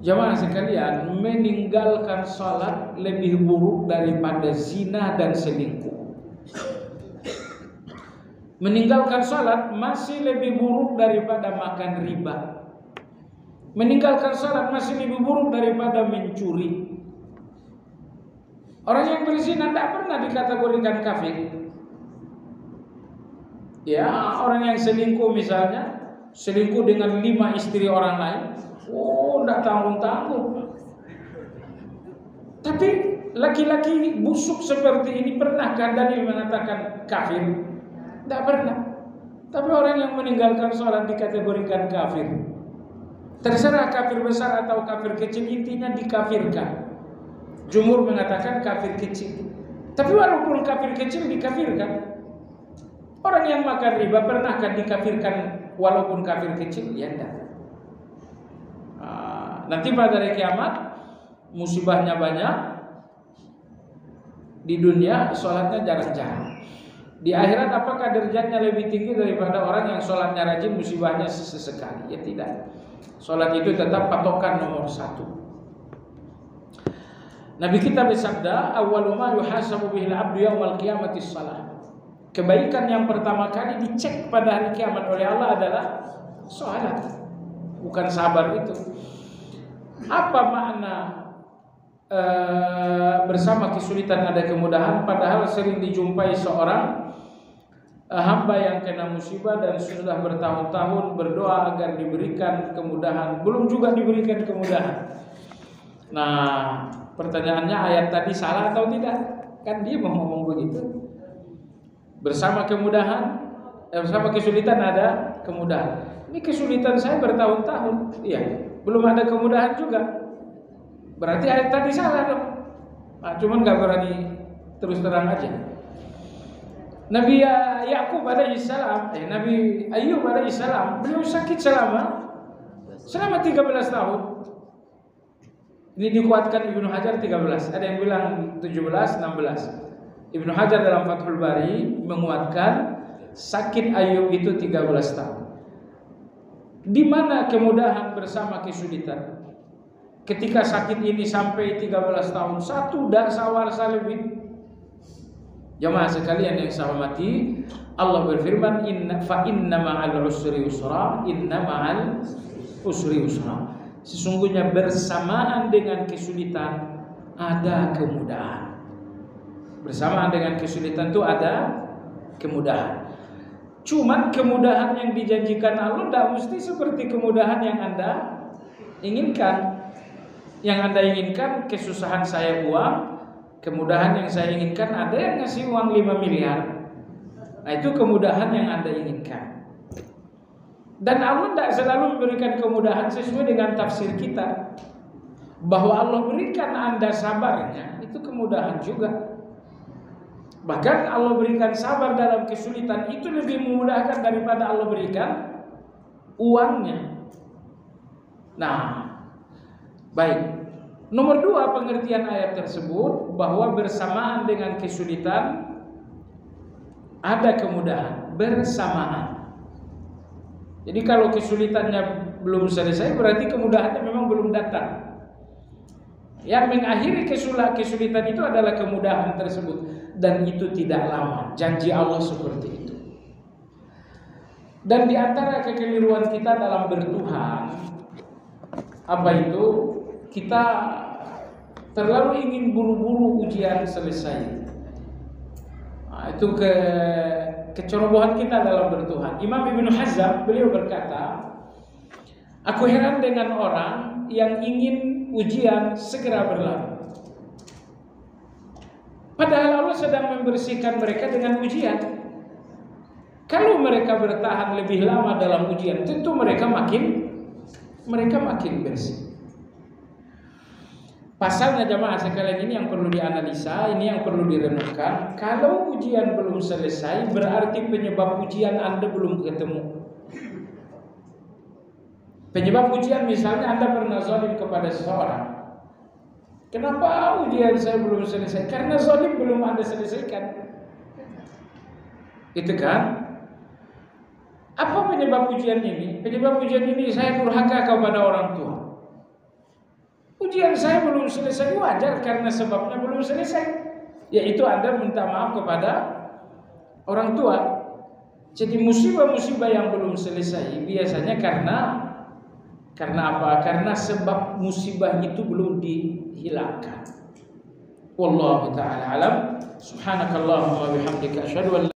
jamaah sekalian, meninggalkan sholat lebih buruk daripada zina dan selingkuh. Meninggalkan sholat masih lebih buruk daripada makan riba. Meninggalkan sholat masih lebih buruk daripada mencuri. Orang yang berzina tidak pernah dikategorikan kafir. Ya, orang yang selingkuh misalnya, selingkuh dengan 5 istri orang lain, tidak tanggung-tanggung. Tapi laki-laki busuk seperti ini, pernahkah dalil mengatakan kafir? Tidak pernah. Tapi orang yang meninggalkan sholat dikategorikan kafir. Terserah kafir besar atau kafir kecil, intinya dikafirkan. Jumhur mengatakan kafir kecil. Tapi walaupun kafir kecil dikafirkan. Orang yang makan riba pernahkah dikafirkan walaupun kafir kecil? Ya tidak. Nanti pada hari kiamat musibahnya banyak. Di dunia sholatnya jarang-jarang. Di akhirat apakah derajatnya lebih tinggi daripada orang yang sholatnya rajin, musibahnya sesekali? Ya tidak. Sholat itu tetap patokan nomor 1. Nabi kita bersabda, awwalu ma yuhasabu bihil abdu yaumal qiyamati shalah. Kebaikan yang pertama kali dicek pada hari kiamat oleh Allah adalah sholat, bukan sabar itu. Apa makna bersama kesulitan ada kemudahan? Padahal sering dijumpai seorang hamba yang kena musibah dan sudah bertahun-tahun berdoa agar diberikan kemudahan, belum juga diberikan kemudahan. Nah, pertanyaannya ayat tadi salah atau tidak? Kan dia mau ngomong begitu. Bersama kemudahan, bersama kesulitan ada kemudahan. Ini kesulitan saya bertahun-tahun, iya, belum ada kemudahan juga. Berarti ayat tadi salah dong. Cuman nggak berani terus terang aja. Nabi Yakub alaihissalam, Nabi Ayub alaihissalam, beliau sakit selama 13 tahun. Ini dikuatkan Ibnu Hajar 13. Ada yang bilang 17, 16. Ibnu Hajar dalam Fathul Bari menguatkan sakit Ayub itu 13 tahun. Di mana kemudahan bersama kesulitan? Ketika sakit ini sampai 13 tahun, satu dasawarsa lebih. Jamaah sekalian yang saya hormati, Allah berfirman, inna ma'al usri yusra, inna ma'al usri yusra. Sesungguhnya bersamaan dengan kesulitan ada kemudahan. Bersamaan dengan kesulitan itu ada kemudahan. Cuman kemudahan yang dijanjikan Allah tidak mesti seperti kemudahan yang Anda inginkan. Yang Anda inginkan kesusahan saya uang, kemudahan yang saya inginkan ada yang ngasih uang 5 miliar. Nah itu kemudahan yang Anda inginkan. Dan Allah tidak selalu memberikan kemudahan sesuai dengan tafsir kita. Bahwa Allah berikan Anda sabarnya, itu kemudahan juga. Bahkan Allah berikan sabar dalam kesulitan itu lebih memudahkan daripada Allah berikan uangnya. Nah, baik. Nomor 2 pengertian ayat tersebut bahwa bersamaan dengan kesulitan ada kemudahan bersamaan. Jadi kalau kesulitannya belum selesai berarti kemudahannya memang belum datang. Yang mengakhiri kesulitan itu adalah kemudahan tersebut. Dan itu tidak lama. Janji Allah seperti itu. Dan di antara kekeliruan kita dalam bertuhan, apa itu? Kita terlalu ingin buru-buru ujian selesai. Nah, itu kecerobohan kita dalam bertuhan. Imam Ibnu Hazm beliau berkata, aku heran dengan orang yang ingin ujian segera berlalu. Padahal Allah sedang membersihkan mereka dengan ujian. Kalau mereka bertahan lebih lama dalam ujian, tentu mereka makin bersih. Pasalnya jamaah sekalian ini yang perlu dianalisa, ini yang perlu direnungkan. Kalau ujian belum selesai, berarti penyebab ujian Anda belum ketemu. Penyebab ujian misalnya Anda pernah zalim kepada seseorang. Kenapa ujian saya belum selesai? Karena zalim belum Anda selesaikan. Itu kan? Apa penyebab ujian ini? Penyebab ujian ini saya durhaka kepada orang tua. Ujian saya belum selesai, wajar karena sebabnya belum selesai. Yaitu Anda minta maaf kepada orang tua. Jadi musibah-musibah yang belum selesai biasanya karena apa? Karena sebab musibah itu belum dihilangkan. Wallahu ta'ala alam. Subhanakallahumma wa bihamdika asyhadu an